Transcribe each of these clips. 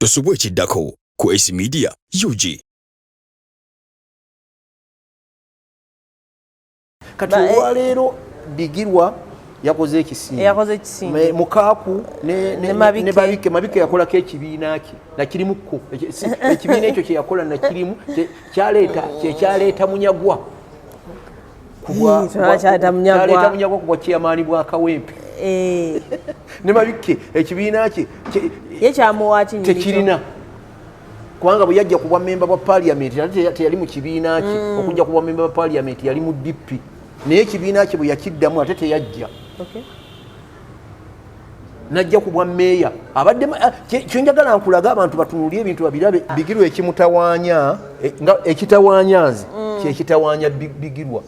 Tosubwe ekiddako ku AC Media UG. Kati olwaleero Bigirwa yakoze ekisimbe Mukaaku ne Mabike yakolako ekibiina kye nakirimuko ekibiina ekyo kye yakola nakirimu kyaleeta Munyagwa kyaleeta Munyagwa kuba chairman bwa Kawempe ne Mabike ekibiina kye tekirina kubanga bwe yajja kuba member wa parliament yali mu kibiina kye okujja kuba member wa parliament yali mu DP naye ekibiina kye bwe yakiddamu ate teyajja najja kubwa meeya abadde kyenjagala nkulaga abantu batunulire ebintu babirabe Bigirwa ekitawaanyazi kyekitawaanya Bigirwa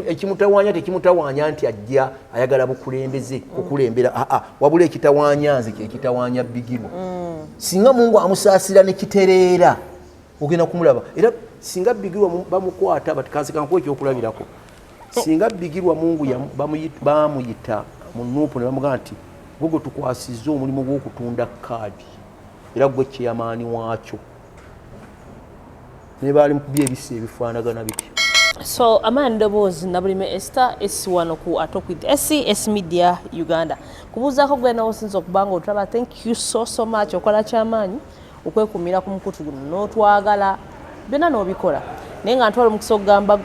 ekimutawaanya nti ajja ayagala bukulembeze okulembera wabula ekitawaanyazi kyekitawaanya Bigirwa singa Mungu amusaasira ne kitereera ogenda kumulaba era singa Bigirwa bamukwata batikazikanko ekyokulabirako singa Bigirwa Mungu bamuyita mu nuupu ne bamugamba nti gwe tukwasizza omulimu gw'okutunda kaadi era gwe chairman waakyo ne bali mu kubya ebisa ebifaanagana bityo. So Amanda Boz Nabulime Esther S1 ku Atalk with AC Media Uganda. Kubuzaako gwe nawo sinzo kubanga otaba. Thank you so much okola kyamaanyi okwekumira ku mukutu guno n'otwagala byonna n'obikola. Naye nga ntwala omukisa okugamba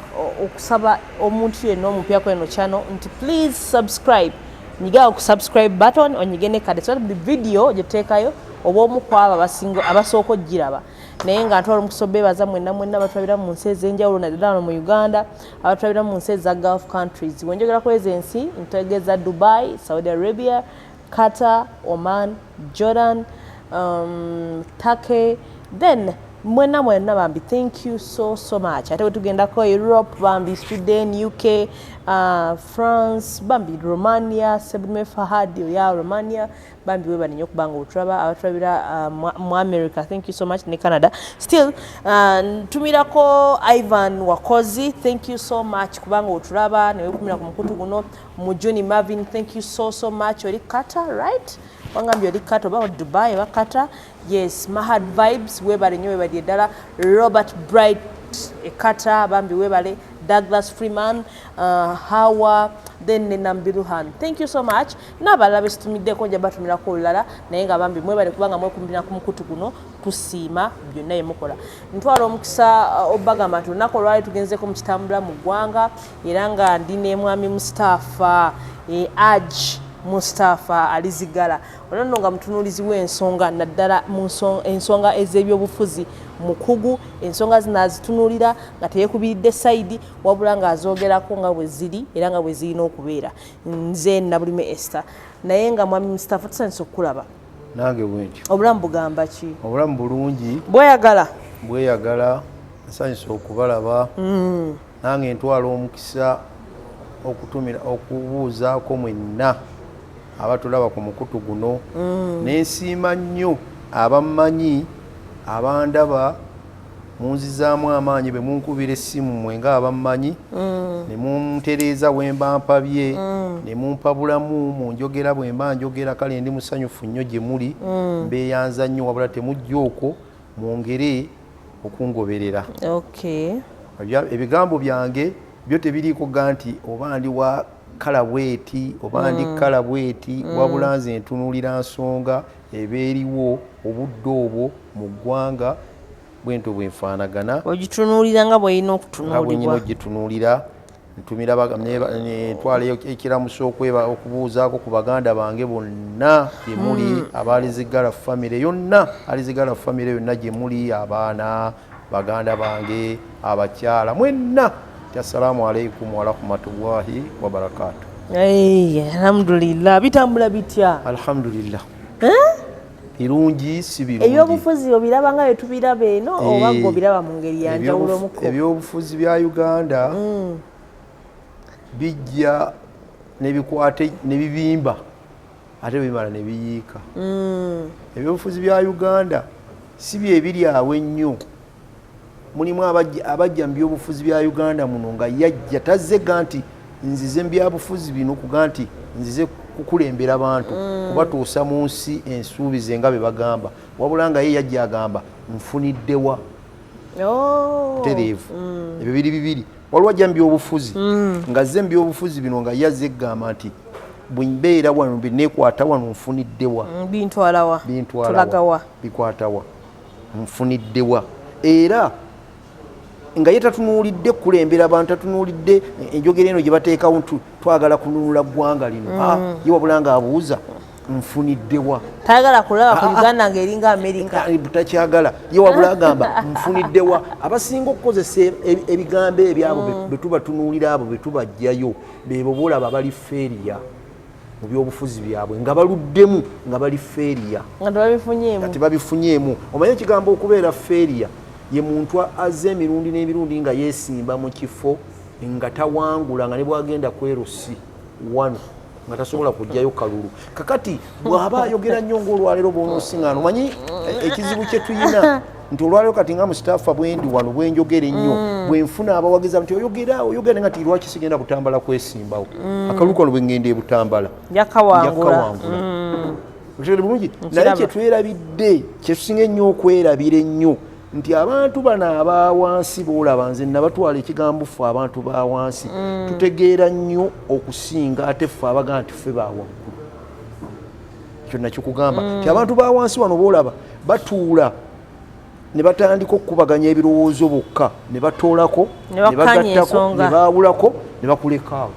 okusaba omuntu yenna omupya kweno channel nti please subscribe. Nyiga okusubscribe button onyigene kade so the video gyeteekayo oba omukwaba abasingo abasooka ogiraba. Naye nga ntwala omukisa obeebaza mwenna abatwalira mu nsi ez'enjawulo naddala mu Uganda abatwalira mu nsi eza Gulf countries. Wenjogera ku ezo ensi ntegeeza Dubai, Saudi Arabia, Qatar, Oman, Jordan, Turkey, then mwenna bambi thank you so much. Ate wetugendako Europe bambi Sweden, UK, France, bambi Romania, Sebime Fahad ya Romania, bambi webali nnyo kubanga otulaba abatulabira mu America, thank you so much, ne Canada. Still ntumirako Ivan Wakozi, thank you so much kubanga otulaba ne wekumira ku mukutu guno. Mujuni Marvin, thank you so much. Oli Qatar, right? Wangambye oli Qatar oba Dubai oba Qatar. Yes, Mahad Vibes webale nnyo webali eddala. Robert Bright Qatar bambi webale. Douglas Freeman, Hawa, then Nambiruhan. Thank you so much. N'abalala betumiddeko nja batumirako olulala naye nga bambi mwebale kubanga mwekumbira ku mukutu guno tusiima byonna bye mukola. Ntwala omukisa obagamba nti olunaku olwali tugenzeko mu kitambula mu ggwanga era nga ndi ne mwami Mustafa Mustafa Alizigala. Olwo nga mutunuulizi w'ensonga naddala mu ensonga ez'ebyobufuzi mukugu ensonga zinazitunuulira nga teyekubiridde sayidi wabula nga azoogerako nga bwe ziri era nga bwe zirina okubeera. Nze Nabulime Esther naye nga mwami Mustafa tusanyusa okukulaba. Nange bwentyo. Obulamu bugamba ki? Obulamu bulungi. Bweyagala nsanyusa okubalaba. Nange ntwala omukisa okutumira okubuuzaako mwenna abatulaba ku mukutu guno n'ensiima nnyo abammanyi abandaba munzizaamu amaanyi be munkubira essimu mwe nga abammanyi ne muntereeza bwe mba mpabye ne mumpabulamu munjogera bwe mba njogera kale ndi musanyufu nnyo gye muli mbeeyanza nnyo wabula temujja okwo mwongere okungoberera. Ebigambo byange byo tebiriiko ga nti oba ndi wa kala bweti oba ndi kala bweti wabula nze ntunuulira nsonga ebeeriwo obudde obwo mu ggwanga bwento bwenfaanagana ogitunuulira nga bw'erina okutunuulibwa ogitunuulira ntumira ntwala ekiramuso okubuuzaako ku baganda bange bonna gye muli abalizigala famire yonna alizigala famire yonna gye muli abaana baganda bange abakyala mwenna. Assalamu alaikum wa rahmatullahi wa barakatuh. Alhamdulillah. Bitambula bitya? Alhamdulillah. Birungi si birungi. Ebyobufuzi obiraba nga bwe tubiraba eno oba ng'obiraba mu ngeri ya njawulo muko? Ebyobufuzi bya Uganda bijja ne bikwate ne bibimba ate bimala ne biyiika. Ebyobufuzi bya Uganda si bye biri awo ennyo. Mulimu abajja mu byobufuzi bya Uganda muno nga yajja tazze ga nti nzize mu byabufuzi bino kuga nti nzize kukulembera bantu kubatuusa mu nsi ensuubize nga be bagamba wabula nga ye yajja agamba nfuniddewa tereevu ebyo biri waliwo ajja mu byobufuzi nga zze mu byobufuzi bino nga yazze eggamba nti bwembeera wano nekwata wano nfuniddewa bintwalawa bikwatawa nfuniddewa era nga ye tatunuulidde kulembera abantu tatunuulidde enjogera eno gye bateekawo twagala kununula ggwanga lino ye wabula nga abuuza nfuniddewa tayagala kulaba ku Uganda ng'eringa Amerika takyagala ye wabula agamba nfuniddewa abasinga okukozesa ebigambo ebyabo bwe tubatunuulira abo bwe tubajjayo beebo boolaba bali feeriya mu byobufuzi byabwe nga baluddemu nga bali feeriya nga tebabifunyeemu omanye ekigambo okubeera feeriya ye muntu azza emirundi n'emirundi nga yeesimba mu kifo nga tawangula nga ne bwagenda kwerusi wano nga tasobola kujjayo kalulu kakati bw'aba ayogera nnyo ng'olwaleero bw'onoosiŋŋaana omanyi ekizibu kye tuyina nti olwaleero kati nga musitaafa bwendi wano bwenjogera ennyo bwenfuna abawagiza nti oyogera nga ti lwaki sigenda butambala kwesimbawo akalulu kano bwe ŋŋenda ebutambala njakawangula bulungi naye kyetwerabidde kyetusinga ennyo okwerabira ennyo nti abantu bano aba wansi boolaba nze nabatwala ekigambo ffe abantu ba wansi tutegeera nnyo okusinga ate ffe abagaa nti ffe bawaggulu ekyo nakikugamba nti abantu ba wansi wano boolaba batuula ne batandika okukubaganya ebirowoozo bokka ne batoolako ne bagattako ne baawulako ne bakulekaawo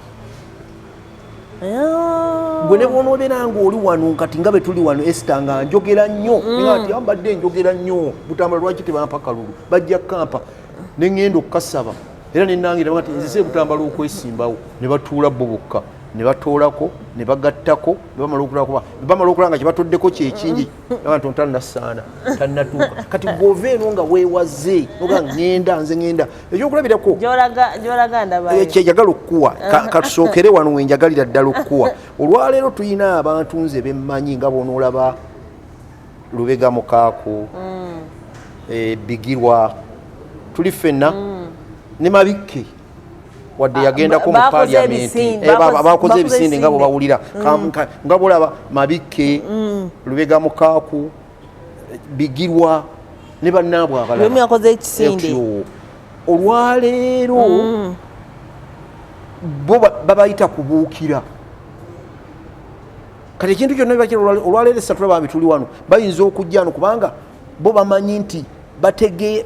gwe ne bw'onoobeera ng'oli wano kati nga bwe tuli wano Esther nga njogera nnyo nga ti mbadde njogera nnyo butambala lwaki tebampa kalulu bajja kampa ne ŋŋenda okukasaba era ne nangira nga ti nzise butambala okwesimbawo ne batuula bo bokka ne batoolako ne bagattako ne bamala okulaba nga kye batoddeko kyekingi abantu tannasaana tannatuuka kati bw'ova eno nga weewaze oga nze ŋŋenda ekyokulabirako kyejagala okukuwa katusookere wano wenjagalira ddala okukuwa olwaleero tulina abantu nze bemmanyi nga bw'onoolaba Lubega Mukaaku Bigirwa tuli ffenna ne Mabikke wadde yagendako mu paliamenti bakoze ebisinde nga bwe bawulira nga bwolaba Mabikke Lubega Mukaaku Bigirwa ne bannaabwe abalala olwaleero bo babayita kubuukira kati ekintu kyonna bibakira olwaleero essatula bambi tuli wano bayinza okujja wano kubanga bo bamanyi nti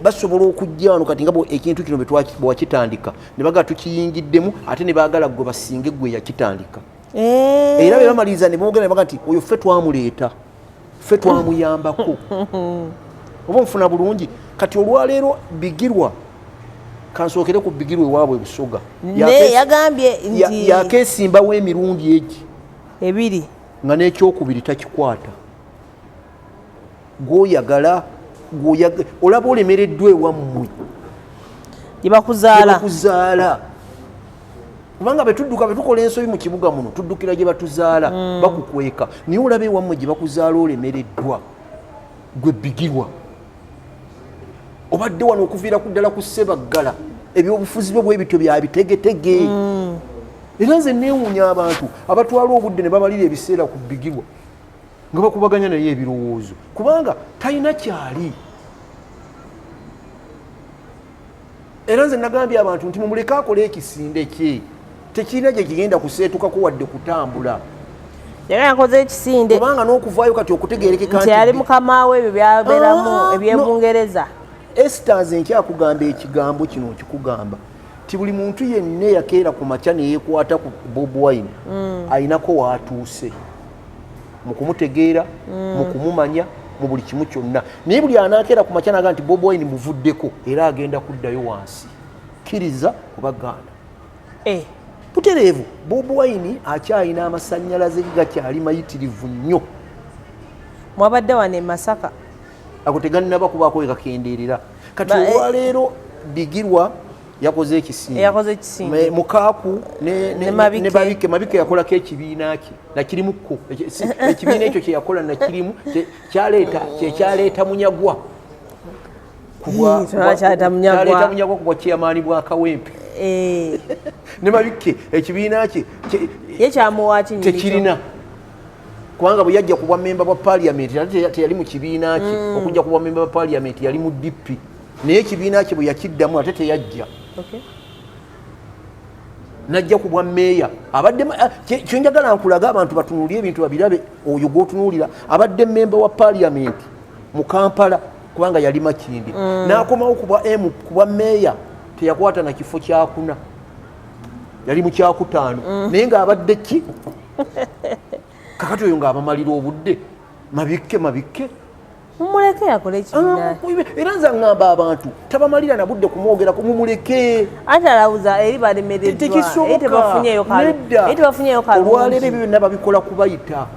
basobola okujja wano kati nga ekintu kino bwewakitandika ne bagaa tukiyingiddemu ate ne baagala gwe basinge gwe yakitandika era be bamaliriza ne boogera ne baga nti oyo ffe twamuleeta ffe twamuyambako oba nfuna bulungi kati olwaleero Bigirwa kansookere ku Bigirwa ewaabwe Busoga yagambye nti yakeesimbawo emirundi egi ebiri nga n'ekyokubiri takikwata gw'oyagala olaba olemereddwa ewammwe gye bakuzaala kubanga betudduka betukola ensobi mu kibuga muno tuddukira gye batuzaala bakukweka naye olaba ewammwe gye bakuzaala olemereddwa gwe Bigirwa obadde wano okuviira ku ddala ku Ssebaggala ebyobufuzi bwe bwebityo byabitegetege era nze neewuunya abantu abatwala obudde ne babalira ebiseera ku Bigirwa nga bakubaganya naye ebirowoozo kubanga talina kyali era nze nagambye abantu nti mumuleke akole ekisinde kye tekirina gye kigenda kuseetukako wadde kutambula yakoze ekisinde kubanga n'okuvaayo kati okutegeerekeka nti yali mukama we ebyo byabeeramu eby'Ebungereza Esther nze nkyakugamba ekigambo kino nkikugamba ti buli muntu yenna yakeera ku makya ne yeekwata ku Bob Wine ayinako waatuuse mu kumutegeera mu kumumanya mu buli kimu kyonna naye buli anaakeera ku makya naga nti Bob Wine muvuddeko era agenda kuddayo wansi kkiriza oba gaana butereevu Bob Wine akyalina amasannyalaze gakyali mayitirivu nnyo mwabadde wano e Masaka ako teganina bakubaako wekakendeerera kati olwaleero Bigirwa yakoze ekisinde Mukaaku ne Mabikke yakolako ekibiina kye nakirimuko ekibiina ekyo kyeyakola nakirimu kyaleeta Munyagwa kubwa chairman bwa Kawempe ne Mabikke ekibiina kye ye kyamuwa kinyi tekirina kubanga bwe yajja kuba memba wa parliament teyali mu kibiina kye okujja kuba memba wa parliament yali mu DP naye ekibiina kye bwe yakiddamu ate teyajja najja kubwa meeya abadde kyenjagala nkulaga abantu batunuulire ebintu babirabe oyo gw'otunuulira abadde memba wa parliament mu Kampala kubanga yali Makindi n'akomawo kubwa meeya teyakwata na kifo kyakuna yali mu kyakutaano naye ng'abadde ki kakati oyo ng'abamalira obudde mabikke mumuleke yakole ekibiina era nze ngamba abantu tabamalira na budde kumwogerako mumuleke atalawuza eri balemereddwa tebafunyeyo olwaleero ebyo byonna babikola kubayita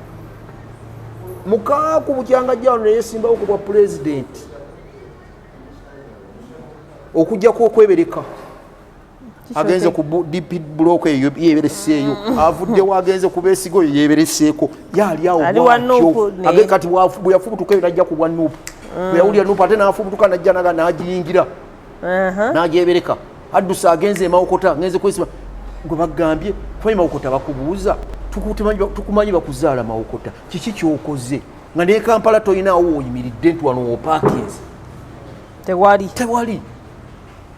Mukaaku bukyanga jjano neyesimbawo ku bwa pulezidenti okujjako okwebereka agenze ku DP block eyo yebereseeyo avuddewo agenze ku Beesigo yebereseeko yali awo bwatyo kati bwe yafubutuka eyo najja ku bwa Nuupu bwe yawulira Nuupu ate n'afubutuka najja n'agiyingira n'agyebereka addusa agenze Mawokota agenze kwesiba gwe bagambye kuba Mawokota bakubuuza tukumanyi bakuzaala Mawokota kiki kyokoze nga ne Kampala toyinaawo oyimiridde nti wano opaakinze tewali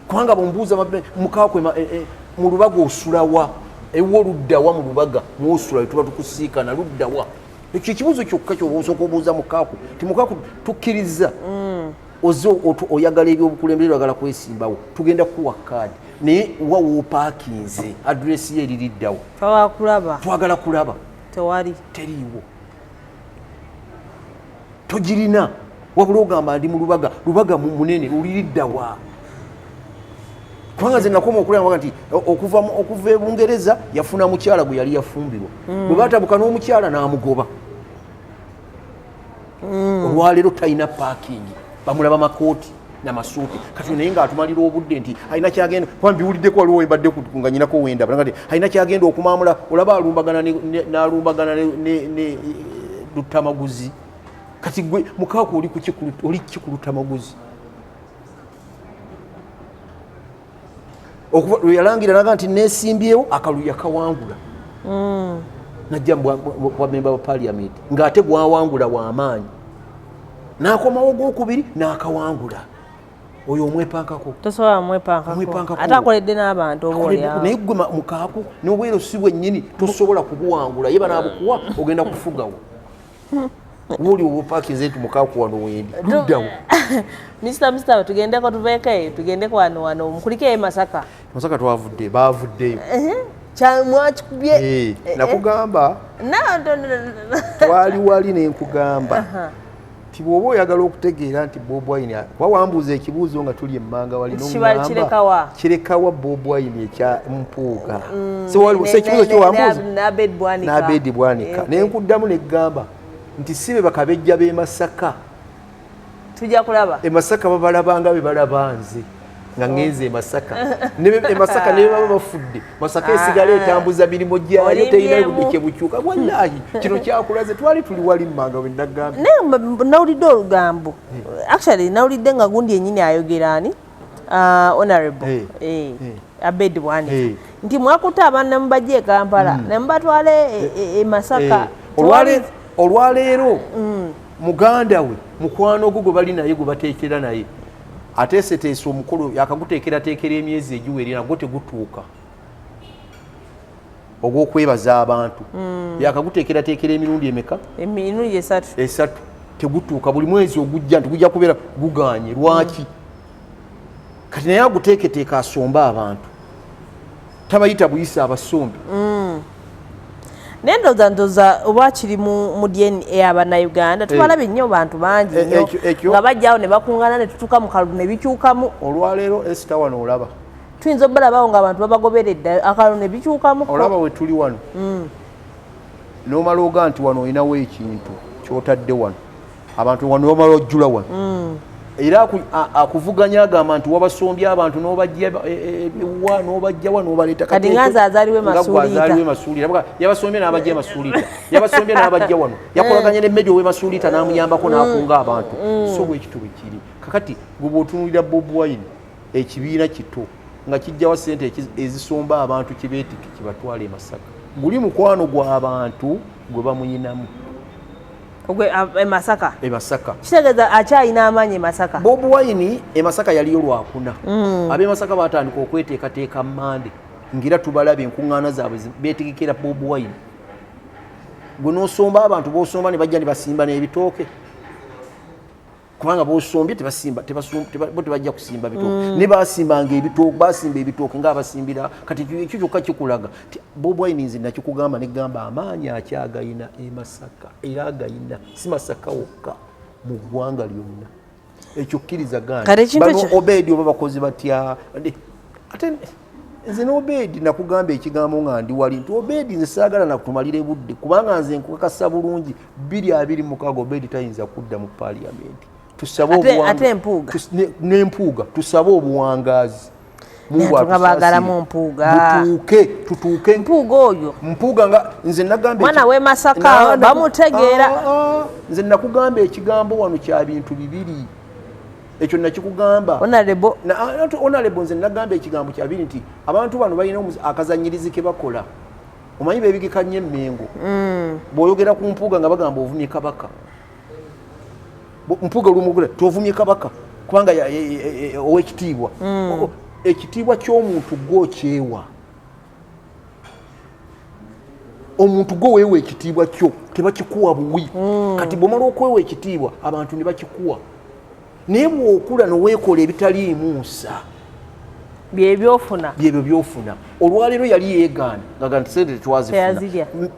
kubanga bwombuuza Mukaaku mu Lubaga osulawa ewo luddawa mu Lubaga mwosula tuba tukusiikana luddawa ekyo ekibuuzo kyokka ky'obuuza okubuuza Mukaaku ti Mukaaku tukkiriza oze oyagala ebyobukulembeze oyagala kwesimbawo tugenda kuwa kaadi naye wa woopaakinze adresi ye eririddawo twagala kulaba teriiwo togirina wabula ogamba ndi mu Lubaga munene luliriddawa kubanga nze nakoma okulaba nti okuva e Bungereza yafuna mukyala gwe yali yafumbirwa bwe batabuka n'omukyala n'amugoba olwaleero talina paakingi bamulaba makooti n'amasuuti kati naye ng'atumalira obudde nti alina kyagenda kuba mbiwuliddeko waliwo wembadde nga nyinako wenda banga nti alina kyagenda okumamula olaba n'alumbagana ne Lutamaguzi kati gwe Mukaaku oli ki ku Lutamaguzi yalangira naga nti nesimbyewo akalulu yakawangula najja bwa memba wa parliament ng'ate gwawangula w'amaanyi n'akomawo gwokubiri n'akawangula oyo omwepankako tosobola mwepankako ate akoledde n'abantu oboolyawo naye gwe Mukaaku n'obwero si bwennyini tosobola kubuwangula ye banaabukuwa ogenda kufugawo wuli obupaakinze nti Mukaaku wano wendi luddawo Mr. tugendeko tuveeko eyo tugendeko wano mukulike e Masaka bavuddeyo mwakikubye nakugamba twali wali nenkugamba ti bw'oba oyagala okutegeera nti Bobi Wine wawambuuza ekibuuzo nga tuli emmanga wali n'ogamba kirekawa Bobi Wine ekya Mpuuga ekibuuzo kyowambuuza n'Abedi Bwanika nenkuddamu neggamba nti si be bakabejja b'e Masaka tujja kulaba e Masaka babalabanga be balaba nze nga ngenze e Masaka e Masaka ne baba bafudde Masaka esigala etambuza mirimo gyayo teyina budde bukyuka wallahi kino kyakulaze twali tuli wali mmanga we nagamba nawulidde olugambo actually nawulidde nga gundi yennyini ayogeraani honorable Abedi Bwanika nti mwakuta abaana mubajja e Kampala ne mubatwale e Masaka olwaleero muganda we mukwano gwe bali naye gwe bateekera naye ateeseteese omukolo yakaguteekerateekera emyezi egiweri nagwo tegutuuka ogw'okwebaza abantu yakaguteekerateekera emirundi emeka emirundi esatu tegutuuka buli mwezi ogujja nti gujja kubeera guganye lwaki kati naye aguteeketeeka asombe abantu tabayita buyisa abasombi nendoza oba kiri mu DNA abanayuganda tubalabye nnyo bantu bangi nnyo nga bajjawo ne bakuŋŋaana ne tutuuka mu kalulu ne bikyukamu olwaleero esita wano olaba tuyinza obbalabawo ng'abantu babagoberedde akalulu ne bikyukamu olaba we tuli wano n'omala oga nti wano olinawo ekintu kyotadde wano abantu wano omala ojjula wano era akuvuganya agamba nti wabasombye abantu n'obajja wa n'obajja wa n'obaleeta kati nga azaaliwe masuuliita yabasombye n'abajja emasuuliita yabasombye n'abajja wano yakolaganya ne Medio w'emasuuliita n'amuyambako n'akunga abantu so bwekito bwe kiri kakati gwe bw'otunuulira Bobi Wine ekibiina kito nga kijjawa ssente ezisomba abantu kibeetike kibatwala e Masaka guli mukwano gw'abantu gwe bamuyinamu ogwe Masaka Masaka kitegeeza akyalina amaanyi Masaka. Bobi Wine Masaka yaliyo lwakuna ab'e Masaka batandika okweteekateeka mmande ngira tubalaba enkuŋŋaana zaabwe beetegekera Bobi Wine. Gwe n'osomba abantu b'osomba ne bajja ne basimba n'ebitooke kubanga b'osombye bo tebajja kusimba bitooke ne basimbanga ebitooke basimba ebitooke ng'abasimbira kati ekyo kyokka kikulaga ti Bobi Wine nze nakikugamba ne gamba amaanyi akyagayina e Masaka era agayina si Masaka wokka mu ggwanga lyonna ekyo kkiriza gandi bano Obedi oba bakozi batya ate nze n'Obedi nakugamba ekigambo nga ndi wali nti Obedi nze saagala nakutumalira budde kubanga nze nkakasa bulungi 2026 Obedi tayinza kudda mu parliament. Tusabe obuwangazi n'empuuga tusabe obuwangazi tugabagalamu mpuuga tutuuke mpuuga oyo mpuuga nga nze nagamba mwana we Masaka bamutegeera nze nakugamba ekigambo wano kya bintu bibiri ekyo nakikugamba honorable nze nagamba ekigambo kya bibiri nti abantu bano balina akazanyirizi ke bakola omanyi beebigikanye emmengo bw'oyogera ku mpuuga nga bagamba ovumye kabaka mpuuga olumugula tovumye kabaka kubanga owekitiibwa ekitiibwa ky'omuntu gw'okyewa omuntu gwo weewa ekitiibwa kyo tebakikuwa buwi kati bw'omala okwewa ekitiibwa abantu ne bakikuwa naye bw'okula noweekola ebitaliimu nsa byebyo byofuna olwaleero yali yeegaana ngaga nti sente tetwazifuna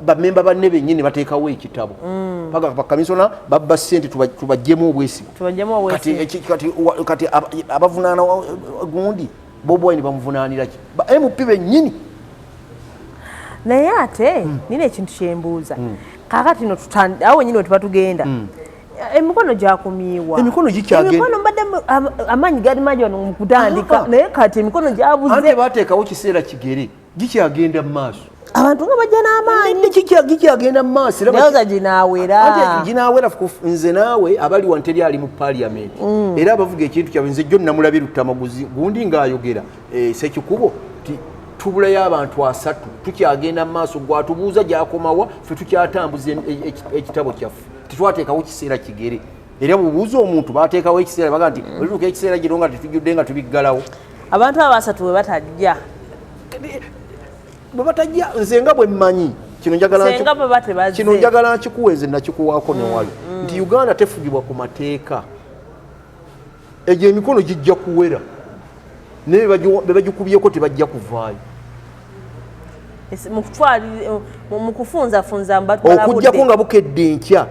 bamemba banne bennyini bateekawo ekitabo paka bakamisona babba ssente tubajjemu obwesigu kati abavunaana gundi Bobi Wine bamuvunaanira ki MP bennyini. Naye ate nina ekintu kyembuuza kaakati no awo nyine wetubatugenda emikono gyakumiibwa emikono gikyagenda emikono mbadde amaanyi gali mangi wano mu kutandika naye kati emikono gyabuze ate baateekawo kiseera kigere gikyagenda mu maaso abantu nga bajja n'amaanyi gikyagenda mu maaso nayoza ginaawera ginaawera nze naawe abali wano teri ali mu parliament era abavuga ekintu kyabwe nze jjo namulabye Lutamaguzi gundi ng'ayogera Ssekikubo tubulayo abantu 3 tukyagenda mu maaso gwatubuuza gyakomawa ffe tukyatambuza ekitabo kyaffe tetwateekawo kiseera kigere era bubuuza omuntu baateekawo ekiseera baga nti olituuka ekiseera gino nga tetujjudde nga tubiggalawo abantu abasatu bwe batajja bwe batajja nze nga bwe mmanyi kino njagala nkikuwa nze nakikuwaako newali nti Uganda tefugibwa ku mateeka egyo emikono gijja kuwera naye be bagikubyeko tebajja kuvaayo mu kufunzafunza okujjako nga bukedde enkya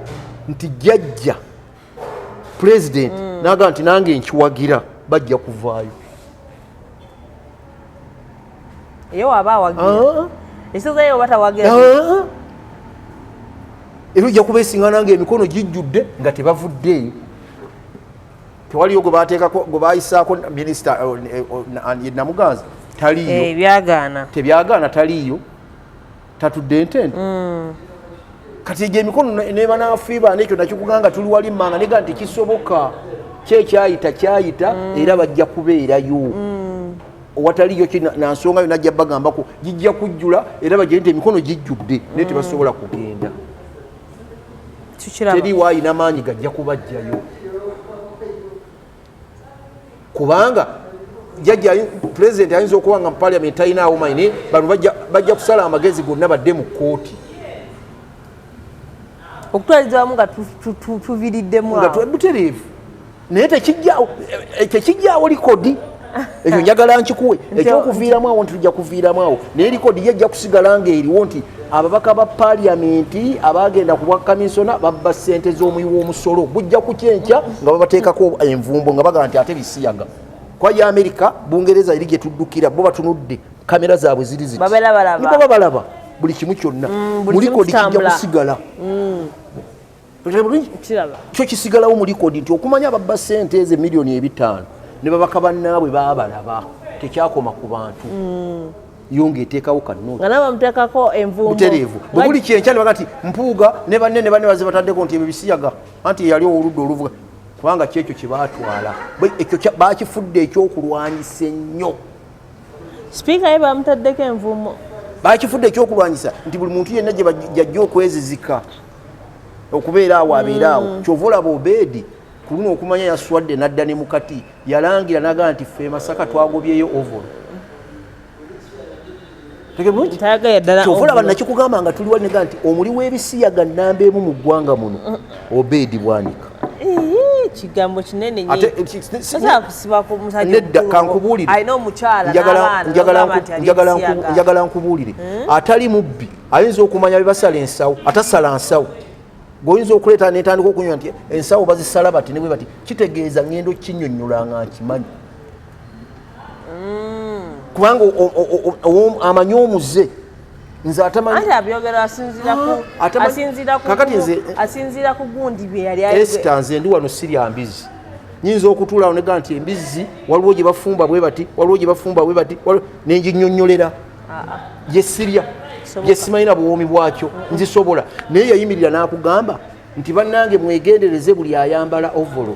nti jjajja president naga nti nange nkiwagira bajja kuvaayo eyo waba awagira ekisozayo batawagira era ojja kubeesiŋŋana ng'emikono gijjudde nga tebavuddeeyo tewaliyo gwe baateekako gwe baayisaako minisita Namuganza taliyo tebyagaana taliyo tatudde ntente kati egyo emikono neba n'afiiba n'ekyo nakikuganga tuli wali mmanga nega nti kisoboka kyayita era bajja kubeerayo owataliyo nansonga yo najja bagambako gijja kujjula era bagire nti emikono gijjudde naye tebasobola kugenda teri waayina maanyi gajja kubajjayo kubanga pulezidenti ayinza okuba nga mu parliament ayinaawo maine bano bajja kusala amagezi gonna badde mu kkooti okutwaliza wamu nga tuviiriddemu nga butereevu naye tekijjaawo likodi ekyo njagala nkikuwe ekyokuviiramu awo nti tujja kuviiramu awo naye likodi yejja kusigala ng'eriwo nti ababaka ba parliamenti abagenda ku bwa kamisona babba ssente z'omuyi w'omusolo bujja ku kyenkya nga babateekako envumbo nga bagamba nti ate bisiyaga kwa ya Amerika Bungereza eri gye tuddukira bo batunudde kamera zaabwe ziri ziti babalaba buli kimu kyonna mu likodi kijja kusigala kyo kisigalawo mu likodi nti okumanya babba ssente eze miliyoni 5 ne babaka bannaabwe baabalaba tekyakoma ku bantu yonge eteekawo kannoti nga nabo muteekako envumbo butereevu bwe buli kyenkya ne baga nti mpuuga ne banne baze bataddeko nti ebyo bisiyaga anti yali oludda oluvuga kubanga kyekyo kye baatwala ekyo baakifudde ekyokulwanyisa ennyo sipiika ye bamutaddeko envumo baakifudde ekyokulwanyisa nti buli muntu yenna gye jajja okwezizika okubeera awo abeera awo kyova olaba Obedi ku luno okumanya yaswadde n'adda ne mukati yalangira n'agamba nti ffe Masaka twagobyeyo ovolo kyova olaba nakikugamba nga tuli wanega nti omuli w'ebisiyaga nnamba emu mu ggwanga muno Obedi Bwanika kigambo kinene nedda kankubuulire njagala nkubuulire atali mubbi ayinza okumanya bebasala ensawo atasala nsawo goyinza okuleeta netandika okunywa nti ensawo bazisala bati ne bwe bati kitegeeza ngendo kinnyonnyola nga nkimanyi kubanga amanyi omuze nze atamanyi asinziira ku gundi bye yali Esther nze ndi wano sirya mbizi nyinza okutuulawo nega nti embizi waliwo gye bafumba bwe bati waliwo gye bafumba bwe bati nenginnyonnyolera gye sirya gye simanyina buwoomi bwakyo nzisobola naye yayimirira n'akugamba nti bannange mwegendereze buli ayambala ovolo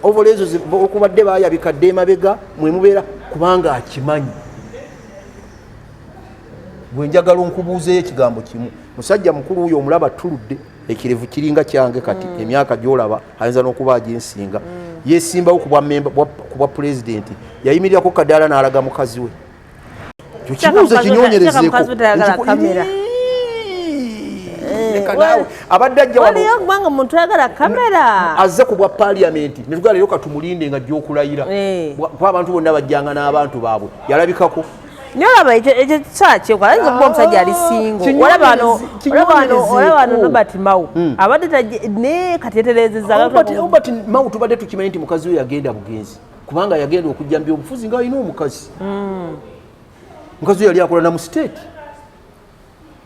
ovolo ezo okubadde baayabikadde emabega mwe mubeera kubanga akimanyi bwe njagala onkubuuzeyo ekigambo kimu musajja mukulu oyo omulaba tuludde ekirevu kiringa kyange kati emyaka gy'olaba ayinza n'okuba agensinga yeesimbawo ku bwa pulezidenti yayimirirako kadaala n'alaga mukazi we kyo kibuuzo kinyonyerezeeko abadde ajjawaliyo muntu ayagala kamera azze ku bwa paaliyamenti ne tugala leero katumulinde nga gy'okulayira kuba abantu bonna bajjanga n'abantu baabwe yalabikako nyolaba ekyo kyakyo ayinza okuba omusajja ali singo olaba wano Robert Mao abadde ne kati yeterezeza Robert Mao tubadde tukimanyi nti mukazi we yagenda bugenzi kubanga yagenda okujja mu byobufuzi nga alina omukazi mukazi we yali akola na mu state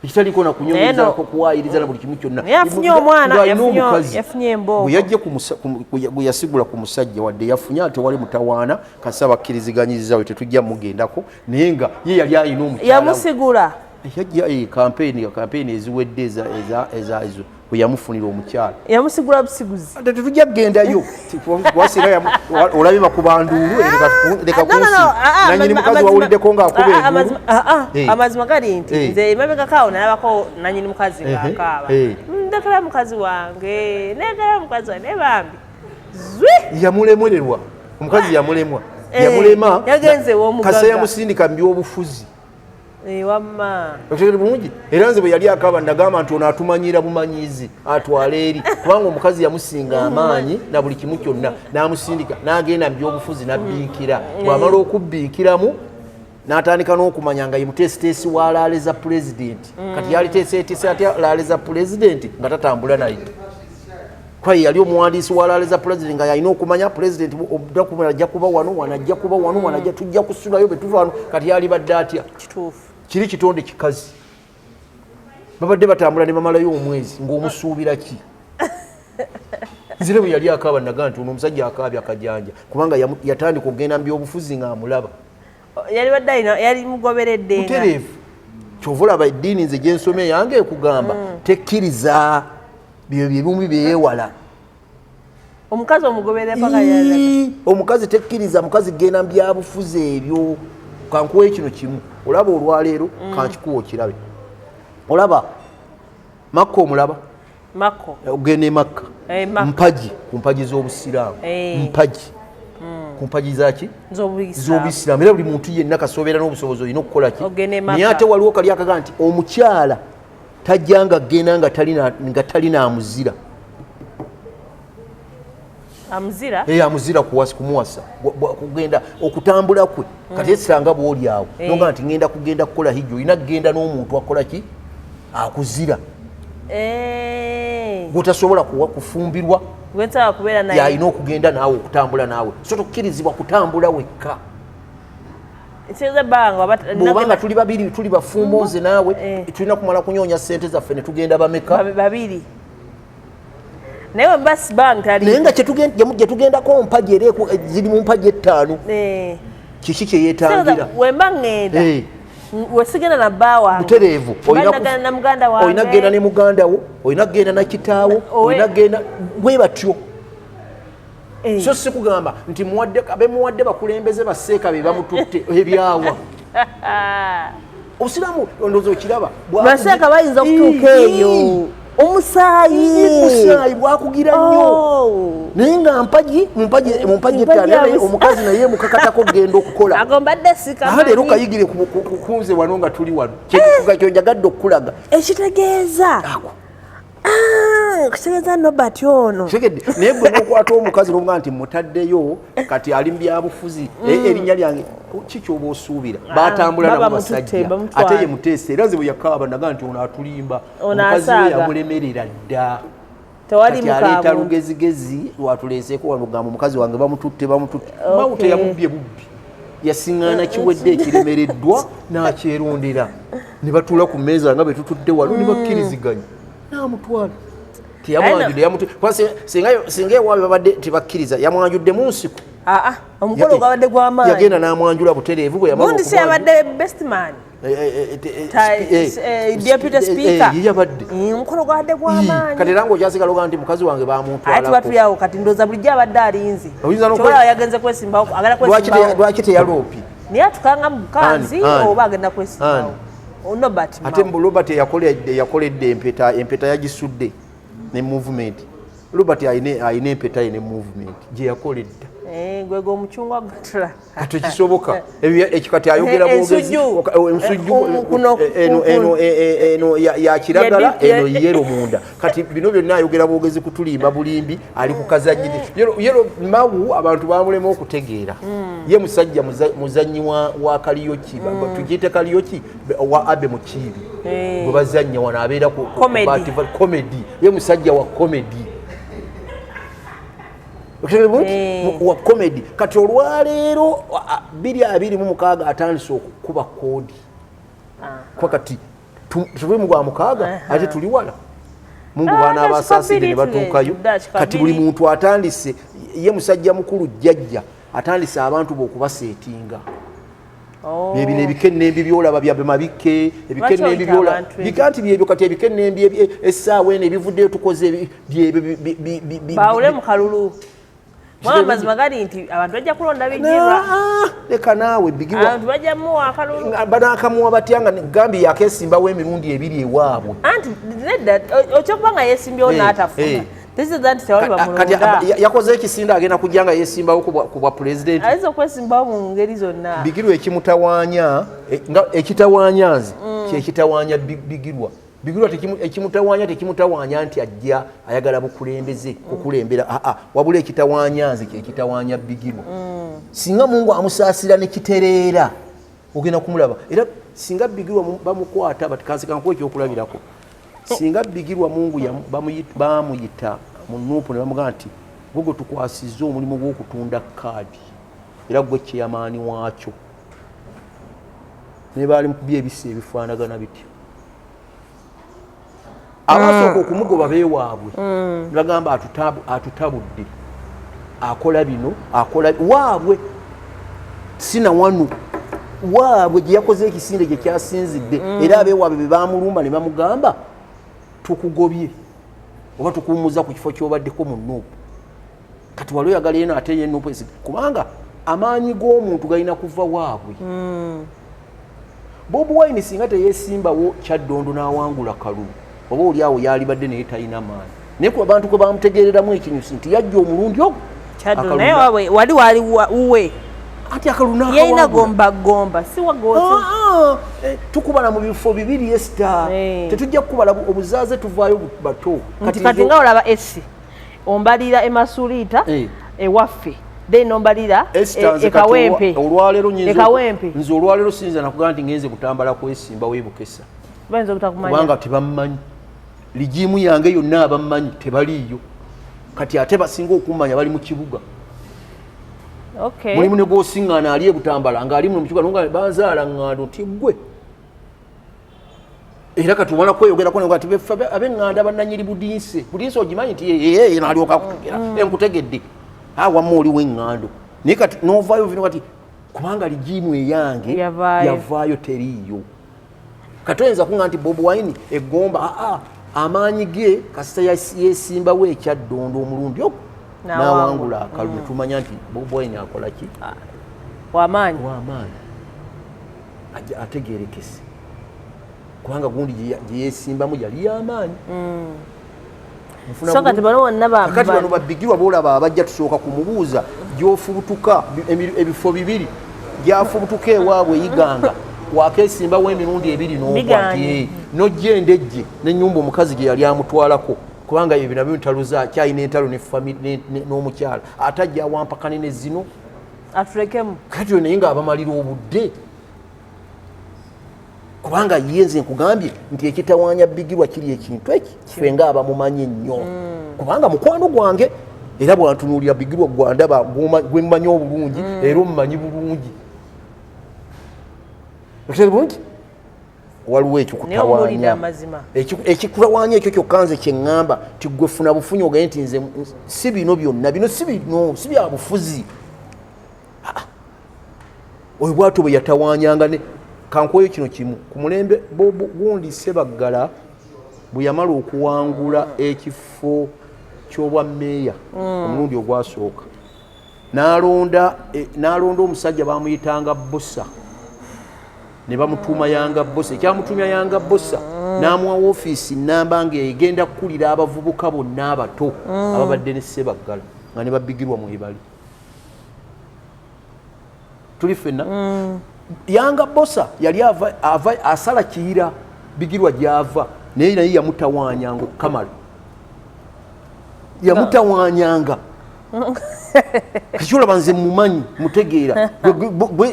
ekitaliko na kunyonyezako kuwaayiriza na buli kimu kyonna yafunye omwana yafunye emboogo bwe yasigula ku musajja wadde yafunye ate wali mutawaana kasi abakkiriziganyiriza we tetujja mugendako naye nga ye yali alina omukyala yamusigula yajja kampeyini eziwedde ezo bwe yamufunira omukyala yamusigula busiguzi ate tetujja kugendayo wasira olabe bakubanduulu leka nanyini mukazi wawuliddeko ng'akuba amazima gali nti nze emabegakaawo nalabako nanyini mukazi ng'akaaba ndekera mukazi wange negera mukazi wange nebambi zwi yamulemererwa omukazi yamulema yagenze w'omugagga kasa yamusindika mu byobufuzi wamma bulungi era nze bwe yali akaba ndagamba nti ono atumanyira bumanyizi atwala eri kubanga omukazi yamusinga amaanyi na buli kimu kyonna n'amusindika n'agenda mu byobufuzi n'abbiikira bw'amala okubbiikiramu n'atandika n'okumanya nga yemuteesiteesi wa laale za pulezidenti kati yali teeseteese atya laale za pulezidenti nga tatambula naye kwaye yali omuwandiisi wa laale za pulezidenti nga yalina okumanya pulezidenti ajja kuba wano wanajja kuba wano wanajja tujja kusulayo betuva wano kati yali badde atya kituufu kiri kitonde kikazi babadde batambula ne bamalayo omwezi ng'omusuubira ki nzire bwe yali akaaba naga nti ono omusajja akaabya akajanja kubanga yatandika okugenda mu byobufuzi ng'amulaba yali badde yali mugoberedde mutereevu kyova olaba eddiini nze gye nsome yange ekugamba tekkiriza byo byebimu byeyewala omukazi omugoberera paka omukazi tekkiriza mukazi genda mu byabufuzi ebyo kankuwe kino kimu olaba olwaleero kankikuwa okirabe olaba makka omulaba ogenda emakka mpagi ku mpagi z'obusiraamu mpagi ku mpagi zaki z'obusiraamu era buli muntu yenna kasobeera n'obusobozi olina okukola ki naye ate waliwo kali akaga nti omukyala tajja nga agenda nga talina amuzira amuzira kumuwasa kugenda okutambula kwe kati esanga bwoli awo noga nti ngenda kugenda kukola hijjo olina kugenda n'omuntu akola ki akuzira gwotasobola kufumbirwa yalina okugenda naawe okutambula naawe so tokkirizibwa kutambula wekka bwobanga tuli babiri tuli bafumbo nze naawe tulina kumala kunyonya sente zaffe ne tugenda bameka babiri naye naye nga gyetugendako mpagi era ziri mu mpagi 5 kiki kyeyetangira wemba ŋŋenda wesigenda na bba wange butereevu olina kugenda ne muganda wo olina kugenda na kitaawo olina kugenda bwe batyo so sikugamba nti bemuwadde bakulembeze baseeka be bamututte ebyawa obusiraamu ondoozi okiraba baseeka bayinza okutuuka eyo omusaayi bwakugira nnyo naye nga mumpaji ettale omukazi naye mukakatako kugenda okukola leero kayigire kunze wano nga tuli wano kyonjagadde okukulaga ekitegeeza kutegeeza Nobert ono naye gwe nokwata omukazi nomuga nti mutaddeyo kati ali mu byabufuzi erinnya lyange kikyoba osuubira batambula namubasajja ate ye muteesa era nze bwe yakaaba naga nti ono atulimba omukazi we yamulemerera dda kati aleeta lugezigezi lwatuleeseeko wano gamba omukazi wange bamututte mawu teyamubbye bubbi yasiŋŋaana kiwedde ekiremereddwa n'akyerondera ne batuula ku mmeeza nga bwe tutudde wano ne bakkiriziganya n'amutwala singa ewaabwe babadde tebakkiriza yamwanjudde mu nsiko omukolo gwabadde gw'amaanyi yagenda n'amwanjula butereevu bwe bundi si yabadde best man deputy speaker yabadde omukolo gwabadde gw'amaanyi kati era ng'okyasigala oga nti mukazi wange bamutwalako ati batulyawo kati ndooza bulijjo abadde alinze kyobola yagenze kwesimbawo agala kwesimbawo lwaki teyaloopi naye atukanga mu bukanzi oba agenda kwesimbawo Nobert ate Robert yakoledde empeta yagisudde ne movement Robert ayina empeta ye ne movement gye yakoledda gwego omucungwa gatula kati kisoboka ekikati ayogera bwogezi eno ya kiragala eno yero munda kati bino byonna ayogera bwogezi kutulimba bulimbi ali kukazanyi yero mawu abantu bamulema okutegeera ye musajja muzanyi wa kaliyoki tugiyite kaliyoki wa abe mukibi bwe bazannya wana abeera ku comedy ye musajja wa comedy wa comedy kati olwaleero 2026 atandise okukuba koodi kwa kati tuli mu gwa mukaaga ate tuli wala mungu baana abasaasire ne batuukayo kati buli muntu atandise ye musajja mukulu jjajja atandise abantu b'okubaseetinga ebyo ebikennembi byolaba byabe mabike ebikennembi byolaba bikanti byebyo kati ebikennembi essaawa eno ebivuddeyo tukoze bawule mu kalulu mazima gali nti abantu bajja kulonda Bigirwa leka naawe Bigirwa abantu bajja muwa akalulu banakamuwa batyanga gambi yakesimbawo emirundi ebiri ewaabwe anti nedda okyokubanga yesimbyewo n'atafuna kati yakoze ekisinda agenda kujjanga yesimbawo ku bwa pulezidenti ayinza okwesimbawo mu ngeri zonna Bigirwa ekitawaanya nze kyekitawaanya Bigirwa ekimutawaanya tekimutawaanya nti ajja ayagala bukulembeze kukulembera wabula ekitawaanya nze kyekitawaanya Bigirwa singa Mungu amusaasira nekitereera ogenda kumulaba era singa Bigirwa bamukwata batikansikankwe ekyokulabirako singa Bigirwa Mungu bamuyita mu Nuupu ne bamugamba nti gwe tukwasizza omulimu gw'okutunda kaadi era gwe kyeyamaani waakyo ne baali mukubya ebisa ebifaanagana bityo abasooka okumugoba beewaabwe nibagamba atutabudde akola bino akola waabwe sinawanu waabwe gye yakoze ekisinde gye kyasinzidde era abeewaabwe be bamulumba ne bamugamba tukugobye oba tukuwummuza ku kifo kyobaddeko mu Nuupu kati wali oyagala eno ate ye Nuupu kubanga amaanyi g'omuntu galina kuva waabwe Bobi Wine singa teyeesimbawo Kyaddondo n'awangula kalulu oba oli awo yalibadde naye talina maanyi naye kuba abantu kwe bamutegeereramu ekinyusi nti yajja omulundi ogwo naye wali uwe ati akaluna yalina gomba si wagoose tukubala mu bifo bibiri Esther tetujja kukubala obuzaaze tuvaayo bato kati nga olaba esi ombalira emasuliita ewaffe then ombalira ekawempe nze olwaleero siyinza nakugamba nti ngenze kutambala kwesimba weebukesa kubanga tebammanyi ligimu yange yonna abammanyi tebaliiyo kati ate basinga okummanya bali mu kibuga mulimu ne gwosiŋŋaana ali ebutambala ng'ali mu kibuga nga banzaala ŋŋando ti ggwe era kati omala kweyogerako nti ab'eŋŋanda bannanyiri budinse ogimanyi nti naalyoka akutegera enkutegedde wamma oli w'eŋŋando naye kati n'ovaayo vino kati kubanga ligimu eyange yavaayo teriiyo kati oyinza kuŋŋa nti Bobi Wine eggomba amaanyi ge kasita yeesimbawo Ekyaddondo omulundi ogwo n'awangula akalulu tumanya nti Bobi Wine akola ki w'amaanyi ategeerekese kubanga gundi gye yeesimbamu yali y'amaanyi. So kati bano bonna kakati bano babbigirwa boolaba abajja tusooka kumubuuza gy'ofubutuka ebifo bibiri gy'afubutuka ewaabwe yiganga wakeesimbawo emirundi ebiri n'okwati n'ojja endejje n'ennyumba omukazi gye yali amutwalako kubanga ebyo nabyo ntaluza kyalina entalo n'omukyala ate ajja awampakane ne zino atulekemu kati yo naye ng'abamalira obudde kubanga yenze nkugambye nti ekitawaanya Bigirwa kiri ekintu eki ffe ng'abamumanyi ennyo kubanga mukwano gwange era bw'antunuulira Bigirwa gwandaba gwe mmanyi obulungi era omumanyi bulungi oteri bulungi waliwo ekyo kutawaanya ekikutawaanya ekyo kyokka nze kye ŋŋamba ti gwe funa bufunyi ogaye nti nze si bino byonna bino si bya bufuzi oyo bwatyo bwe yatawaanyanga kankwoyo kino kimu ku mulembe gundi Sebaggala bwe yamala okuwangula ekifo ky'obwa mmeeya omulundi ogwasooka n'alonda omusajja bamuyitanga Bossa ne bamutuuma Yanga Bossa ekyamutumya Yanga Bossa n'amuwa woofiisi nnamba ng'egenda kukulira abavubuka bonna abato ababadde ne Sebaggala nga ne Bigirwa mwebali tuli ffenna Yanga Bossa yali ava asala Kiyira Bigirwa gy'ava naye yamutawaanyanga okukamala yamutawaanyanga kikyolaba nze mumanyi mutegeera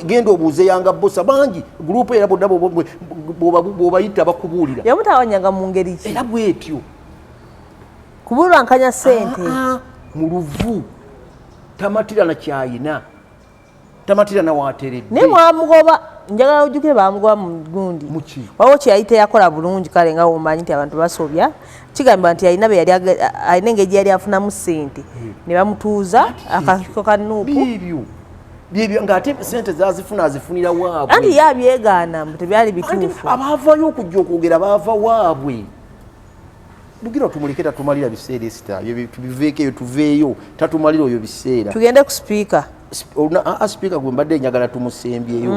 genda obuuze Yanga Bossa bangi gurupu era bonna bw'obayita bakubuulira yamutawaanyanga mu ngeri ki era bwetyo kubulwankanya ssente mu luvu tamatira na kyayina tamatira na wateredde naye mwamugoba njagala ojjukire baamugoba mu gundi waliwo kye yali teyakola bulungi kale nga womanyi nti abantu basobya kigamba nti alina engeri gye yali afunamu ssente ne bamutuuza akakiko ka Nuupu byebyo ng'ate ssente zazifuna azifunira waabwe anti ye abyegaana mbu tebyali bituufu abaavayo okujja okwogera baava waabwe Bigirwa tumuleke tatumalira biseera esita tubiveeko eyo tuveeyo tatumalira oyo biseera tugende ku sipiika sipiika gwe mbadde njagala tumusembyeyo